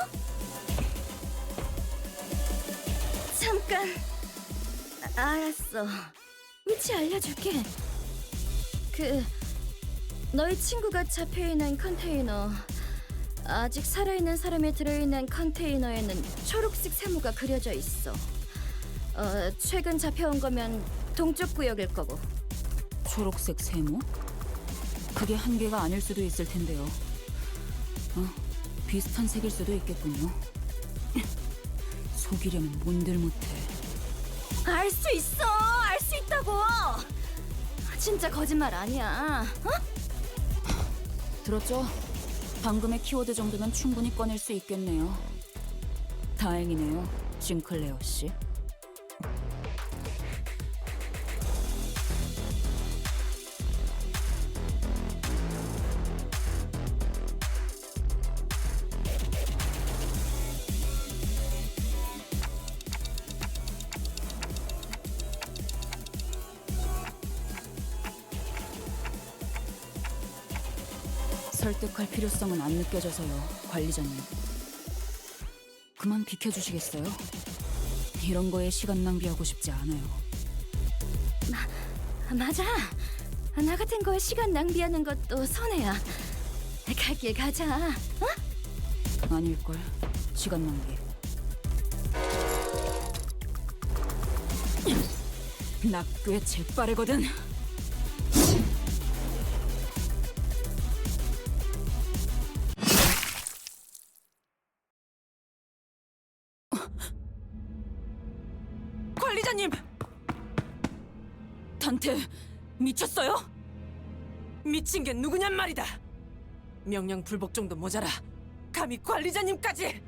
잠깐. 알았어. 위치 알려줄게. 너희 친구가 잡혀있는 컨테이너. 아직 살아있는 사람이 들어있는 컨테이너에는 초록색 세모가 그려져 있어. 최근 잡혀온 거면 동쪽 구역일 거고. 초록색 세모? 그게 한 개가 아닐 수도 있을 텐데요. 비슷한 색일 수도 있겠군요. 속이려면 뭔들 못해. 알 수 있어. 알 수 있다고. 진짜 거짓말 아니야. 들었죠? 방금의 키워드 정도면 충분히 꺼낼 수 있겠네요. 다행이네요, 싱클레어 씨. 설득할 필요성은 안 느껴져서요, 관리자님. 그만 비켜주시겠어요? 이런 거에 시간 낭비하고 싶지 않아요. 맞아. 나 같은 거에 시간 낭비하는 것도 손해야. 갈 길 가자. 아닐걸, 시간 낭비. 나 꽤 재빠르거든. 관리자님! 단테 미쳤어요? 미친 게 누구냔 말이다. 명령 불복 정도 모자라 감히 관리자님까지!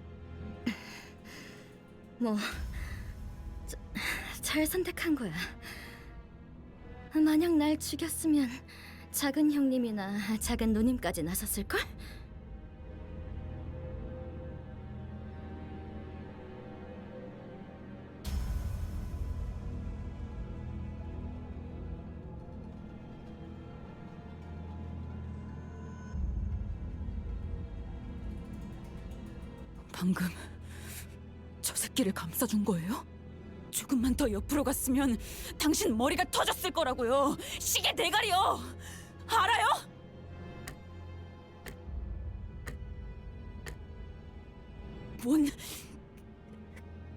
뭐, 잘 선택한 거야. 만약 날 죽였으면 작은 형님이나 작은 누님까지 나섰을걸? 방금 저 새끼를 감싸준 거예요? 조금만 더 옆으로 갔으면 당신 머리가 터졌을 거라고요. 시계 대가리요. 알아요? 뭔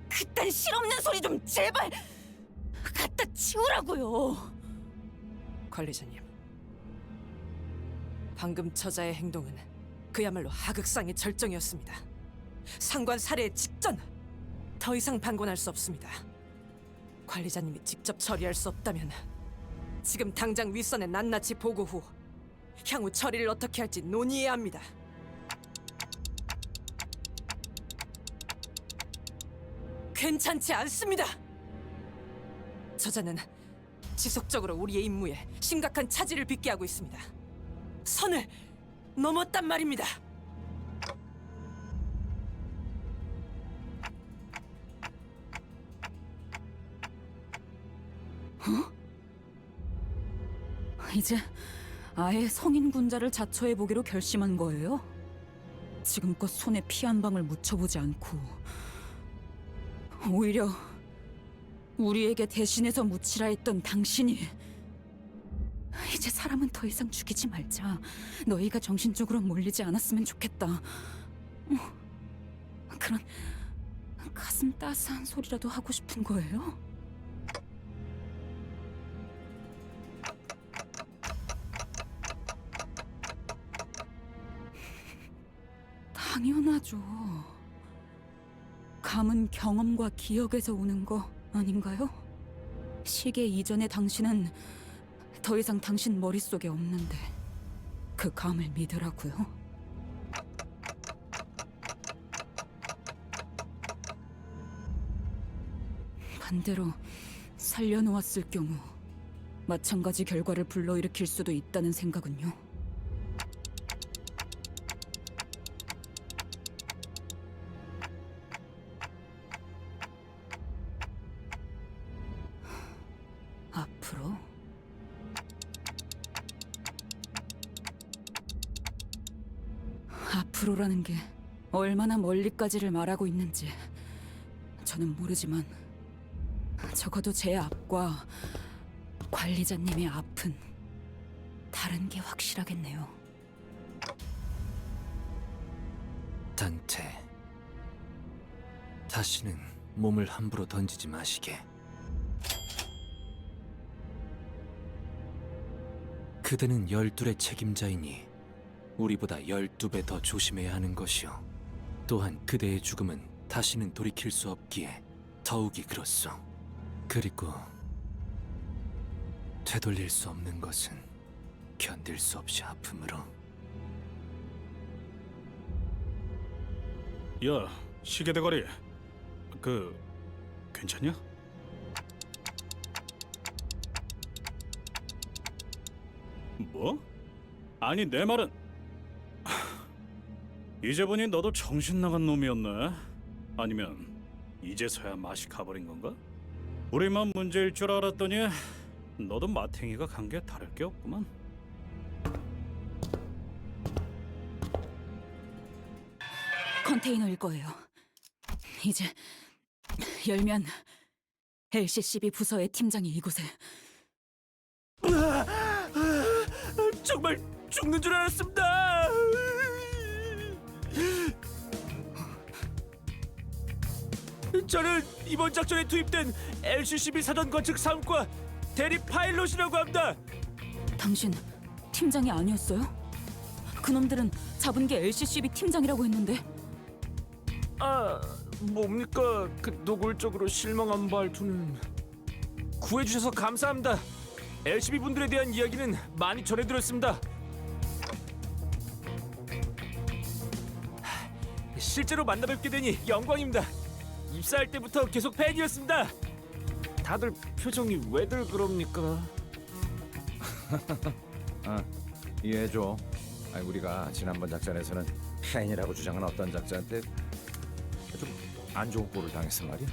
그딴 실없는 소리 좀 제발 갖다 치우라고요. 관리자님, 방금 처자의 행동은 그야말로 하극상의 절정이었습니다. 상관 살해 직전! 더 이상 방관할 수 없습니다. 관리자님이 직접 처리할 수 없다면 지금 당장 윗선에 낱낱이 보고 후 향후 처리를 어떻게 할지 논의해야 합니다. 괜찮지 않습니다. 저자는 지속적으로 우리의 임무에 심각한 차질을 빚게 하고 있습니다. 선을 넘었단 말입니다. 이제 아예 성인 군자를 자처해보기로 결심한 거예요? 지금껏 손에 피 한 방울 묻혀보지 않고 오히려 우리에게 대신해서 묻히라 했던 당신이 이제 사람은 더 이상 죽이지 말자. 너희가 정신적으로 몰리지 않았으면 좋겠다. 그런 가슴 따스한 소리라도 하고 싶은 거예요? 당연하죠. 감은 경험과 기억에서 오는 거 아닌가요? 시계 이전의 당신은 더 이상 당신 머릿속에 없는데 그 감을 믿으라고요? 반대로 살려놓았을 경우 마찬가지 결과를 불러일으킬 수도 있다는 생각은요? 앞으로? 앞으로라는 게 얼마나 멀리까지를 말하고 있는지 저는 모르지만 적어도 제 앞과 관리자님의 앞은 다른 게 확실하겠네요. 단테, 다시는 몸을 함부로 던지지 마시게. 그대는 12의 책임자이니 우리보다 12배 더 조심해야 하는 것이오. 또한 그대의 죽음은 다시는 돌이킬 수 없기에 더욱이 그렇소. 그리고 되돌릴 수 없는 것은 견딜 수 없이 아픔으로. 야, 시계대가리. 괜찮냐? 뭐? 아니, 내 말은 이제 보니 너도 정신 나간 놈이었네. 아니면 이제서야 맛이 가버린 건가? 우리만 문제일 줄 알았더니 너도 마탱이가 간 게 다를 게 없구만. 컨테이너일 거예요. 이제 열면 LCCB 부서의 팀장이 이곳에. 정말 죽는 줄 알았습니다. 저는 이번 작전에 투입된 LCCB 사전 관측 사업과 대리 파일럿이라고 합니다. 당신 팀장이 아니었어요? 그놈들은 잡은 게 LCCB 팀장이라고 했는데. 아, 뭡니까? 그 노골적으로 실망한 말투는. 구해주셔서 감사합니다. LCB 분들에 대한 이야기는 많이 전해드렸습니다. 실제로 만나뵙게 되니 영광입니다. 입사할 때부터 계속 팬이었습니다. 다들 표정이 왜들 그럽니까? 이해해줘. 우리가 지난번 작전에서는 팬이라고 주장한 어떤 작자한테 좀 안 좋은 꼴을 당했어 말이야.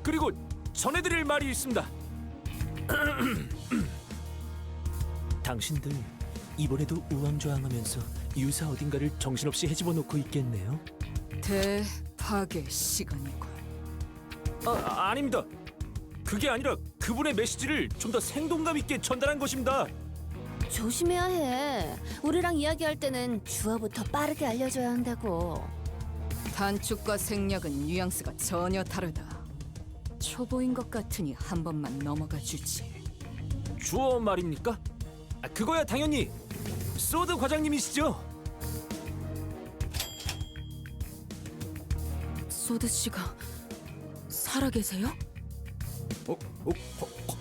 그리고 전해드릴 말이 있습니다. 당신들 이번에도 우왕좌왕하면서 유사 어딘가를 정신없이 헤집어 놓고 있겠네요. 대파괴 시간이군. 아닙니다. 그게 아니라 그분의 메시지를 좀 더 생동감 있게 전달한 것입니다. 조심해야 해. 우리랑 이야기할 때는 주어부터 빠르게 알려줘야 한다고. 단축과 생략은 뉘앙스가 전혀 다르다. 초보인 것 같으니 한 번만 넘어가 주지. 주어 말입니까? 그거야 당연히 소드 과장님이시죠? 소드 씨가 살아계세요?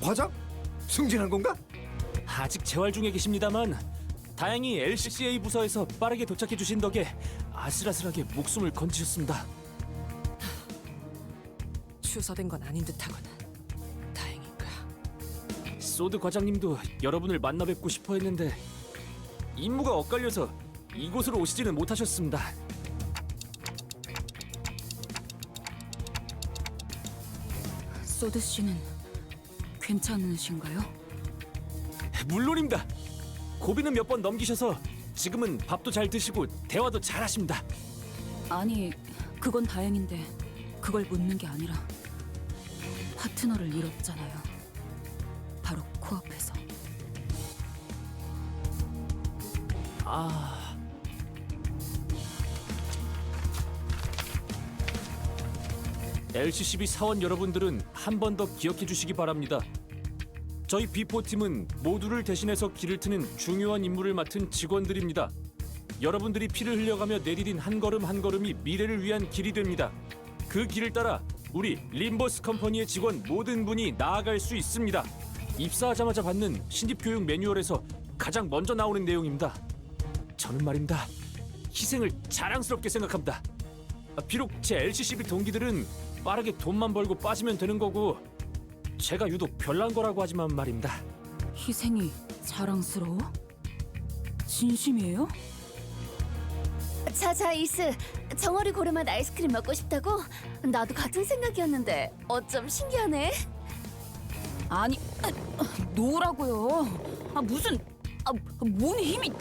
과장? 승진한 건가? 아직 재활 중에 계십니다만 다행히 LCCA 부서에서 빠르게 도착해 주신 덕에 아슬아슬하게 목숨을 건지셨습니다. 추서된 건 아닌 듯하군. 다행인가. 소드 과장님도 여러분을 만나 뵙고 싶어 했는데 임무가 엇갈려서 이곳으로 오시지는 못하셨습니다. 소드 씨는 괜찮으신가요? 물론입니다. 고비는 몇 번 넘기셔서 지금은 밥도 잘 드시고 대화도 잘 하십니다. 아니, 그건 다행인데 그걸 묻는 게 아니라 파트너를 잃었잖아요. 바로 코앞에서. LCCB 사원 여러분들은 한 번 더 기억해 주시기 바랍니다. 저희 B4팀은 모두를 대신해서 길을 트는 중요한 임무를 맡은 직원들입니다. 여러분들이 피를 흘려가며 내디딘 한 걸음 한 걸음이 미래를 위한 길이 됩니다. 그 길을 따라 우리 림버스 컴퍼니의 직원 모든 분이 나아갈 수 있습니다. 입사하자마자 받는 신입 교육 매뉴얼에서 가장 먼저 나오는 내용입니다. 저는 말입니다. 희생을 자랑스럽게 생각합니다. 비록 제 LCCB 동기들은 빠르게 돈만 벌고 빠지면 되는 거고 제가 유독 별난 거라고 하지만 말입니다. 희생이 자랑스러워? 진심이에요? 자자 이스, 정어리 고래맛 아이스크림 먹고 싶다고? 나도 같은 생각이었는데 어쩜 신기하네. 아니, 놓으라고요. 무슨 뭔 힘이?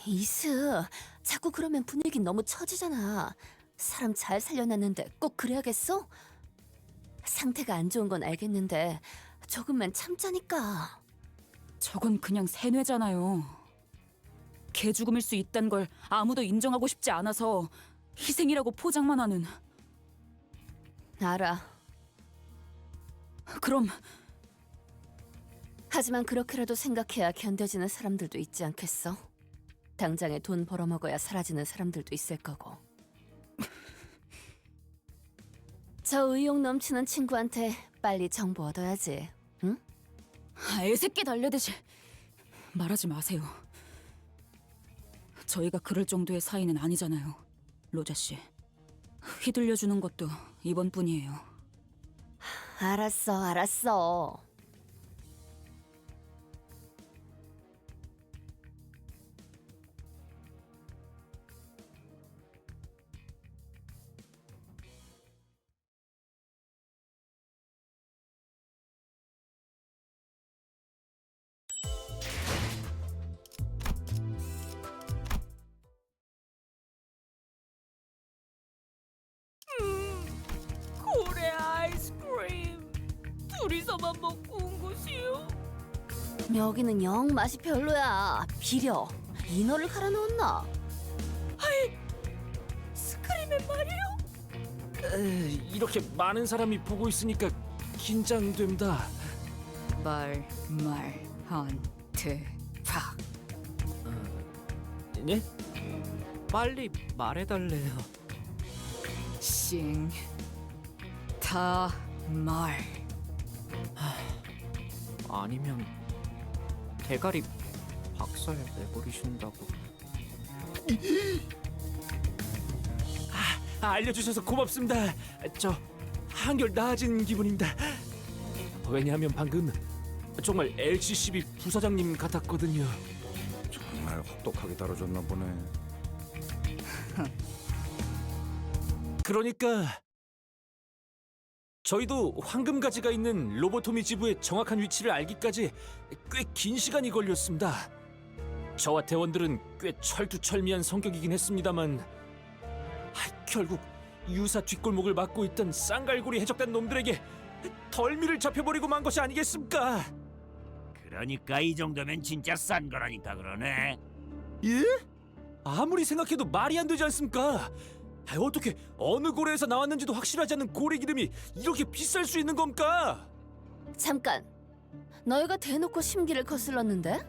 이스, 자꾸 그러면 분위기 너무 처지잖아. 사람 잘 살려놨는데 꼭 그래야겠어? 상태가 안 좋은 건 알겠는데 조금만 참자니까. 저건 그냥 세뇌잖아요. 개 죽음일 수 있단 걸 아무도 인정하고 싶지 않아서 희생이라고 포장만 하는. 알아. 그럼 하지만 그렇게라도 생각해야 견뎌지는 사람들도 있지 않겠어? 당장에 돈 벌어먹어야 사라지는 사람들도 있을 거고. 저 의욕 넘치는 친구한테 빨리 정보 얻어야지, 응? 애새끼 달래듯이 말하지 마세요. 저희가 그럴 정도의 사이는 아니잖아요, 로자 씨. 휘둘려주는 것도 이번뿐이에요. 알았어. 둘이서만 먹고 온 곳이요. 여기는 영 맛이 별로야. 비려. 인어를 갈아 넣었나? 스크림의 말이요. 이렇게 많은 사람이 보고 있으니까 긴장된다. 헌트 네? 빨리 말해달래요. 말 아니면 대가리 박살 내버리신다고. 알려주셔서 고맙습니다. 저 한결 나아진 기분입니다. 왜냐하면 방금 정말 LCCB 부사장님 같았거든요. 정말 혹독하게 다뤄줬나 보네. 그러니까 저희도 황금가지가 있는 로보토미 지부의 정확한 위치를 알기까지 꽤 긴 시간이 걸렸습니다. 저와 대원들은 꽤 철두철미한 성격이긴 했습니다만 결국 유사 뒷골목을 막고 있던 쌍갈고리 해적단 놈들에게 덜미를 잡혀버리고 만 것이 아니겠습니까? 그러니까 이 정도면 진짜 싼 거라니까 그러네. 예? 아무리 생각해도 말이 안 되지 않습니까? 어떻게 어느 고래에서 나왔는지도 확실하지 않는 고래 기름이 이렇게 비쌀 수 있는 겁니까? 잠깐. 너희가 대놓고 심기를 거슬렀는데?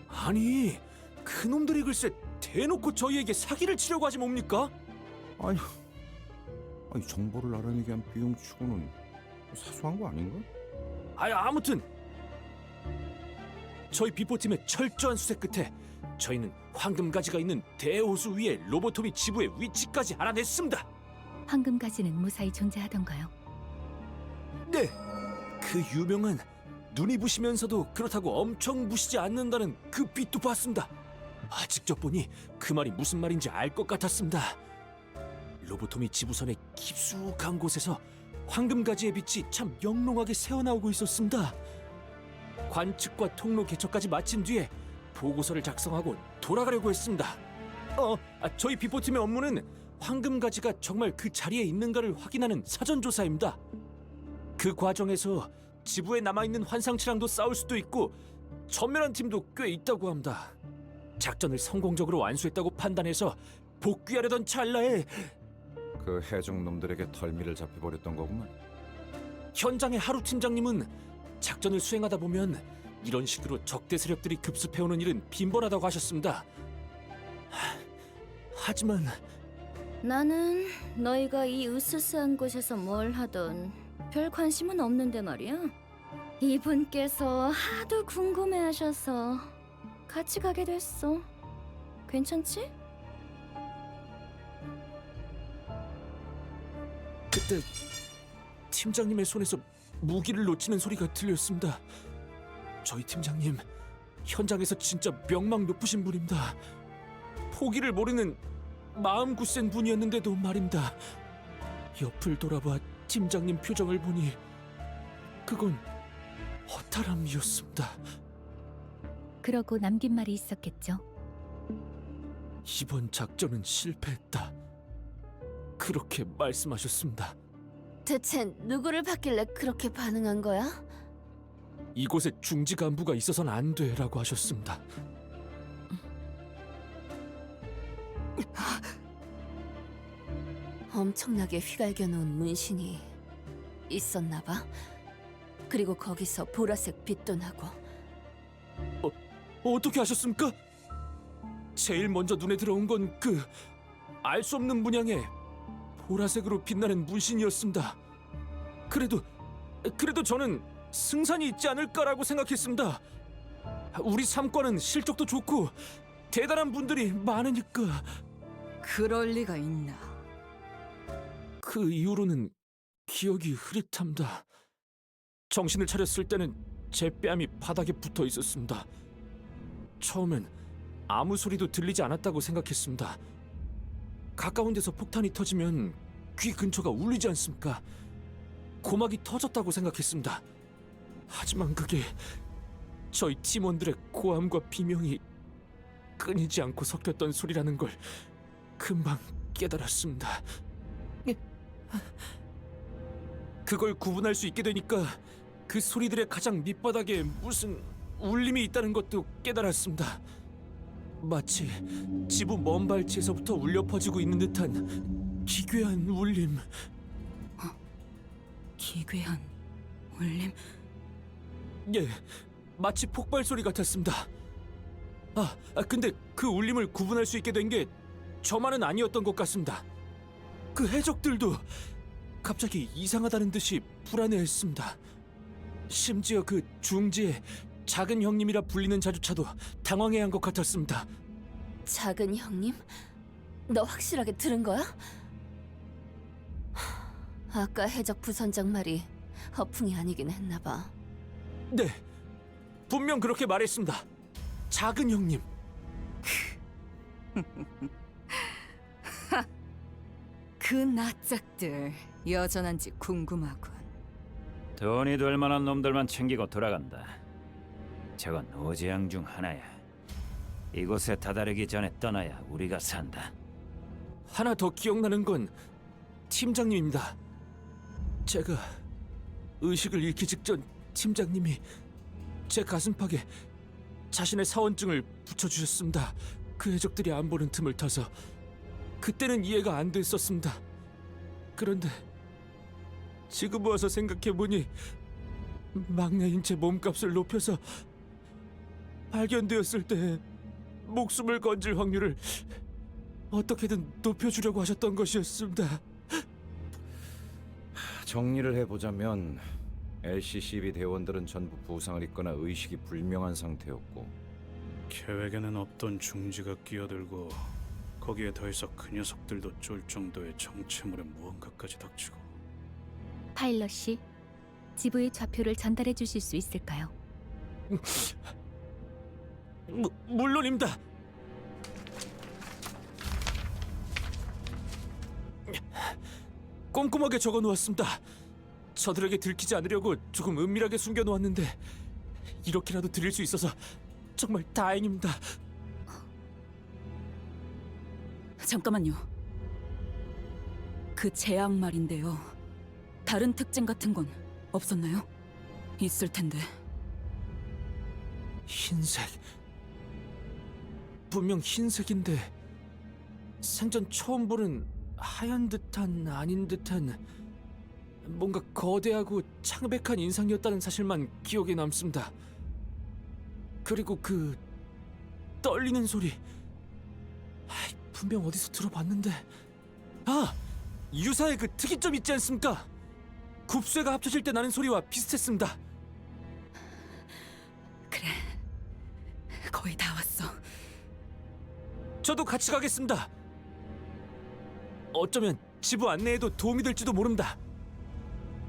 아니, 그놈들이 글쎄 대놓고 저희에게 사기를 치려고 하지 뭡니까? 아니 정보를 알아내기 위한 비용 치고는 사소한 거 아닌가? 아무튼 저희 비포팀의 철저한 수색 끝에 저희는 황금가지가 있는 대호수 위에 로보토미 지부의 위치까지 알아냈습니다. 황금가지는 무사히 존재하던가요? 네, 그 유명한 눈이 부시면서도 그렇다고 엄청 부시지 않는다는 그 빛도 봤습니다. 직접 보니 그 말이 무슨 말인지 알 것 같았습니다. 로보토미 지부선의 깊숙한 곳에서 황금가지의 빛이 참 영롱하게 새어나오고 있었습니다. 관측과 통로 개척까지 마친 뒤에 보고서를 작성하고 돌아가려고 했습니다. 저희 비포팀의 업무는 황금가지가 정말 그 자리에 있는가를 확인하는 사전조사입니다. 그 과정에서 지부에 남아있는 환상치랑도 싸울 수도 있고 전멸한 팀도 꽤 있다고 합니다. 작전을 성공적으로 완수했다고 판단해서 복귀하려던 찰나에 그 해적 놈들에게 덜미를 잡혀버렸던 거구만. 현장의 하루 팀장님은 작전을 수행하다 보면 이런 식으로 적대 세력들이 급습해오는 일은 빈번하다고 하셨습니다. 하지만 나는 너희가 이 으스스한 곳에서 뭘 하던 별 관심은 없는데 말이야. 이분께서 하도 궁금해하셔서 같이 가게 됐어. 괜찮지? 그때 팀장님의 손에서 무기를 놓치는 소리가 들렸습니다. 저희 팀장님 현장에서 진짜 명망 높으신 분입니다. 포기를 모르는 마음 굳센 분이었는데도 말입니다. 옆을 돌아봐 팀장님 표정을 보니 그건 허탈함이었습니다. 그러고 남긴 말이 있었겠죠. 이번 작전은 실패했다. 그렇게 말씀하셨습니다. 대체 누구를 받길래 그렇게 반응한 거야? 이곳에 중지 간부가 있어서는 안 돼라고 하셨습니다. 엄청나게 휘갈겨 놓은 문신이 있었나 봐. 그리고 거기서 보라색 빛도 나고. 어떻게 하셨습니까? 제일 먼저 눈에 들어온 건 그 알 수 없는 문양의 보라색으로 빛나는 문신이었습니다. 그래도 저는 승산이 있지 않을까라고 생각했습니다. 우리 삼과는 실적도 좋고 대단한 분들이 많으니까. 그럴 리가 있나? 그 이후로는 기억이 흐릿합니다. 정신을 차렸을 때는 제 뺨이 바닥에 붙어 있었습니다. 처음엔 아무 소리도 들리지 않았다고 생각했습니다. 가까운 데서 폭탄이 터지면 귀 근처가 울리지 않습니까? 고막이 터졌다고 생각했습니다. 하지만 그게 저희 팀원들의 고함과 비명이 끊이지 않고 섞였던 소리라는 걸 금방 깨달았습니다. 그걸 구분할 수 있게 되니까 그 소리들의 가장 밑바닥에 무슨 울림이 있다는 것도 깨달았습니다. 마치 지부 먼 발치에서부터 울려 퍼지고 있는 듯한 기괴한 울림. 기괴한 울림? 예, 마치 폭발 소리 같았습니다. 근데 그 울림을 구분할 수 있게 된 게 저만은 아니었던 것 같습니다. 그 해적들도 갑자기 이상하다는 듯이 불안해했습니다. 심지어 그 중지의 작은 형님이라 불리는 자조차도 당황해한 것 같았습니다. 작은 형님? 너 확실하게 들은 거야? 아까 해적 부선장 말이 허풍이 아니긴 했나 봐. 네, 분명 그렇게 말했습니다. 작은 형님. 그 낯짝들 여전한지 궁금하군. 돈이 될 만한 놈들만 챙기고 돌아간다. 저건 오재앙 중 하나야. 이곳에 다다르기 전에 떠나야 우리가 산다. 하나 더 기억나는 건 팀장님입니다. 제가 의식을 잃기 직전 팀장님이 제 가슴팍에 자신의 사원증을 붙여주셨습니다. 그 해적들이 안 보는 틈을 타서. 그때는 이해가 안 됐었습니다. 그런데 지금 와서 생각해보니 막내인 제 몸값을 높여서 발견되었을 때 목숨을 건질 확률을 어떻게든 높여주려고 하셨던 것이었습니다. 정리를 해보자면 LCCB 대원들은 전부 부상을 입거나 의식이 불명한 상태였고, 계획에는 없던 중지가 끼어들고 거기에 더해서 그 녀석들도 쫄 정도의 정체물의 무언가까지 닥치고. 파일럿 씨, 지부의 좌표를 전달해 주실 수 있을까요? 물론입니다. 꼼꼼하게 적어놓았습니다. 저들에게 들키지 않으려고 조금 은밀하게 숨겨놓았는데 이렇게라도 드릴 수 있어서 정말 다행입니다. 잠깐만요. 그 재앙 말인데요. 다른 특징 같은 건 없었나요? 있을 텐데. 흰색. 분명 흰색인데 생전 처음 보는 하얀 듯한 아닌 듯한 뭔가 거대하고 창백한 인상이었다는 사실만 기억에 남습니다. 그리고 그 떨리는 소리. 분명 어디서 들어봤는데. 유사의 그 특이점 있지 않습니까? 굽쇠가 합쳐질 때 나는 소리와 비슷했습니다. 그래, 거의 다 왔어. 저도 같이 가겠습니다. 어쩌면 지부 안내에도 도움이 될지도 모른다.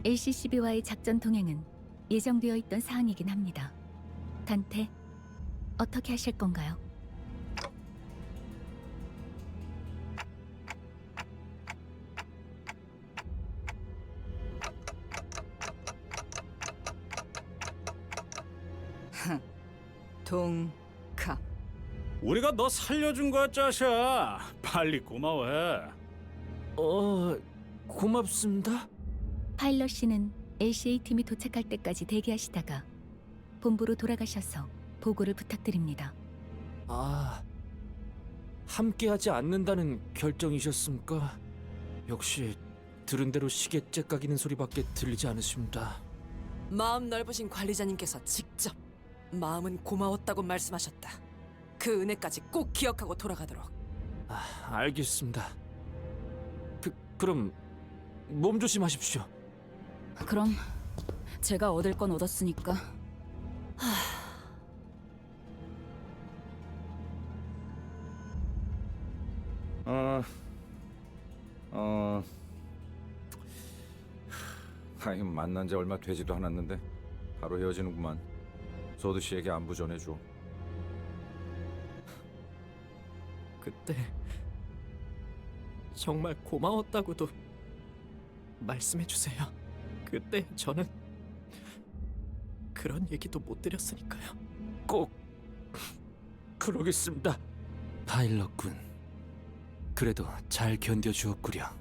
LCCB와의 작전 동행은 예정되어 있던 사항이긴 합니다. 단테, 어떻게 하실 건가요? 동카. 우리가 너 살려준 거야, 짜샤. 빨리 고마워해. 고맙습니다. 파일럿 씨는 LCA 팀이 도착할 때까지 대기하시다가 본부로 돌아가셔서 보고를 부탁드립니다. 함께하지 않는다는 결정이셨습니까? 역시 들은 대로 시계 째까기는 소리밖에 들리지 않으십니다. 마음 넓으신 관리자님께서 직접 마음은 고마웠다고 말씀하셨다. 그 은혜까지 꼭 기억하고 돌아가도록. 알겠습니다. 그럼 몸 조심하십시오. 그럼 제가 얻을 건 얻었으니까. 만난 지 얼마 되지도 않았는데 바로 헤어지는구만. 소드 씨에게 안부 전해줘. 그때 정말 고마웠다고도 말씀해 주세요. 그때 저는 그런 얘기도 못 드렸으니까요. 꼭 그러겠습니다. 파일럿군. 그래도 잘 견뎌주었구려.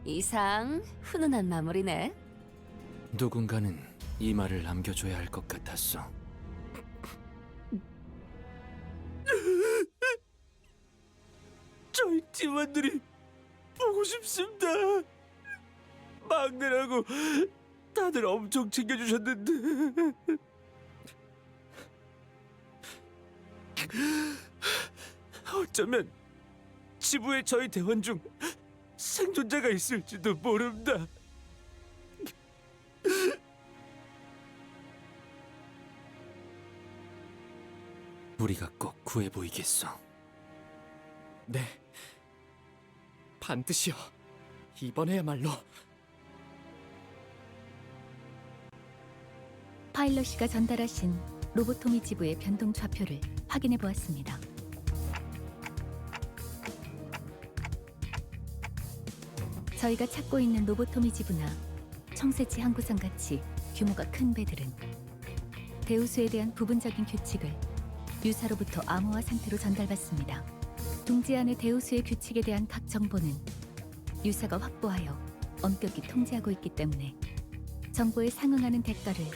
이상 훈훈한 마무리네. 누군가는 이 말을 남겨줘야 할 것 같았어. 저희 팀원들이 보고 싶습니다. 막내라고 다들 엄청 챙겨주셨는데 어쩌면 지부의 저희 대원 중 생존자가 있을지도 모릅니다. 우리가 꼭 구해 보이겠어. 네. 반드시요. 이번에야말로. 파일럿이가 전달하신 로보토미 지부의 변동 좌표를 확인해 보았습니다. 저희가 찾고 있는 로보토미 지부나 청새치 항구선 같이 규모가 큰 배들은 대우수에 대한 부분적인 규칙을 유사로부터 암호화 상태로 전달받습니다. 둥지 안의 대우수의 규칙에 대한 각 정보는 유사가 확보하여 엄격히 통제하고 있기 때문에 정보에 상응하는 대가를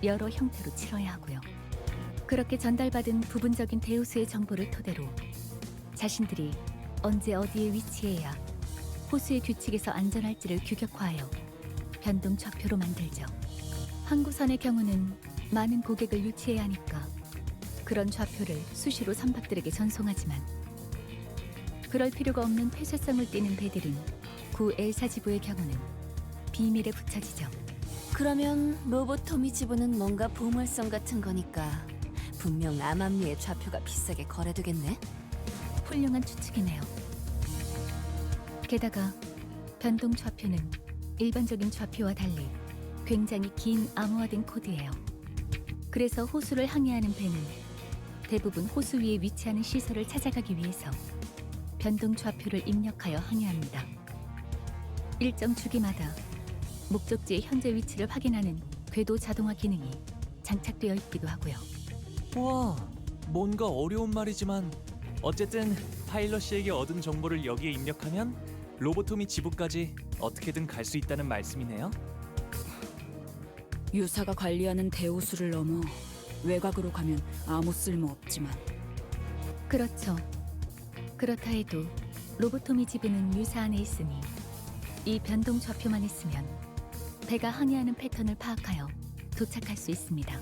여러 형태로 치러야 하고요. 그렇게 전달받은 부분적인 대우수의 정보를 토대로 자신들이 언제 어디에 위치해야 호수의 규칙에서 안전할지를 규격화하여 변동 좌표로 만들죠. 항구선의 경우는 많은 고객을 유치해야 하니까 그런 좌표를 수시로 선박들에게 전송하지만 그럴 필요가 없는 폐쇄성을 띠는 배들인 구 엘사 지부의 경우는 비밀에 붙여지죠. 그러면 로보토미 지부는 뭔가 보물성 같은 거니까 분명 암암리의 좌표가 비싸게 거래되겠네. 훌륭한 추측이네요. 게다가 변동 좌표는 일반적인 좌표와 달리 굉장히 긴 암호화된 코드예요. 그래서 호수를 항해하는 배는 대부분 호수 위에 위치하는 시설을 찾아가기 위해서 변동 좌표를 입력하여 항해합니다. 일정 주기마다 목적지의 현재 위치를 확인하는 궤도 자동화 기능이 장착되어 있기도 하고요. 와, 뭔가 어려운 말이지만 어쨌든 파일럿 씨에게 얻은 정보를 여기에 입력하면 로보토미 지부까지 어떻게든 갈 수 있다는 말씀이네요. 유사가 관리하는 대우수를 넘어 외곽으로 가면 아무 쓸모 없지만. 그렇죠. 그렇다 해도 로보토미 지부는 유사 안에 있으니 이 변동 좌표만 있으면 배가 항해하는 패턴을 파악하여 도착할 수 있습니다.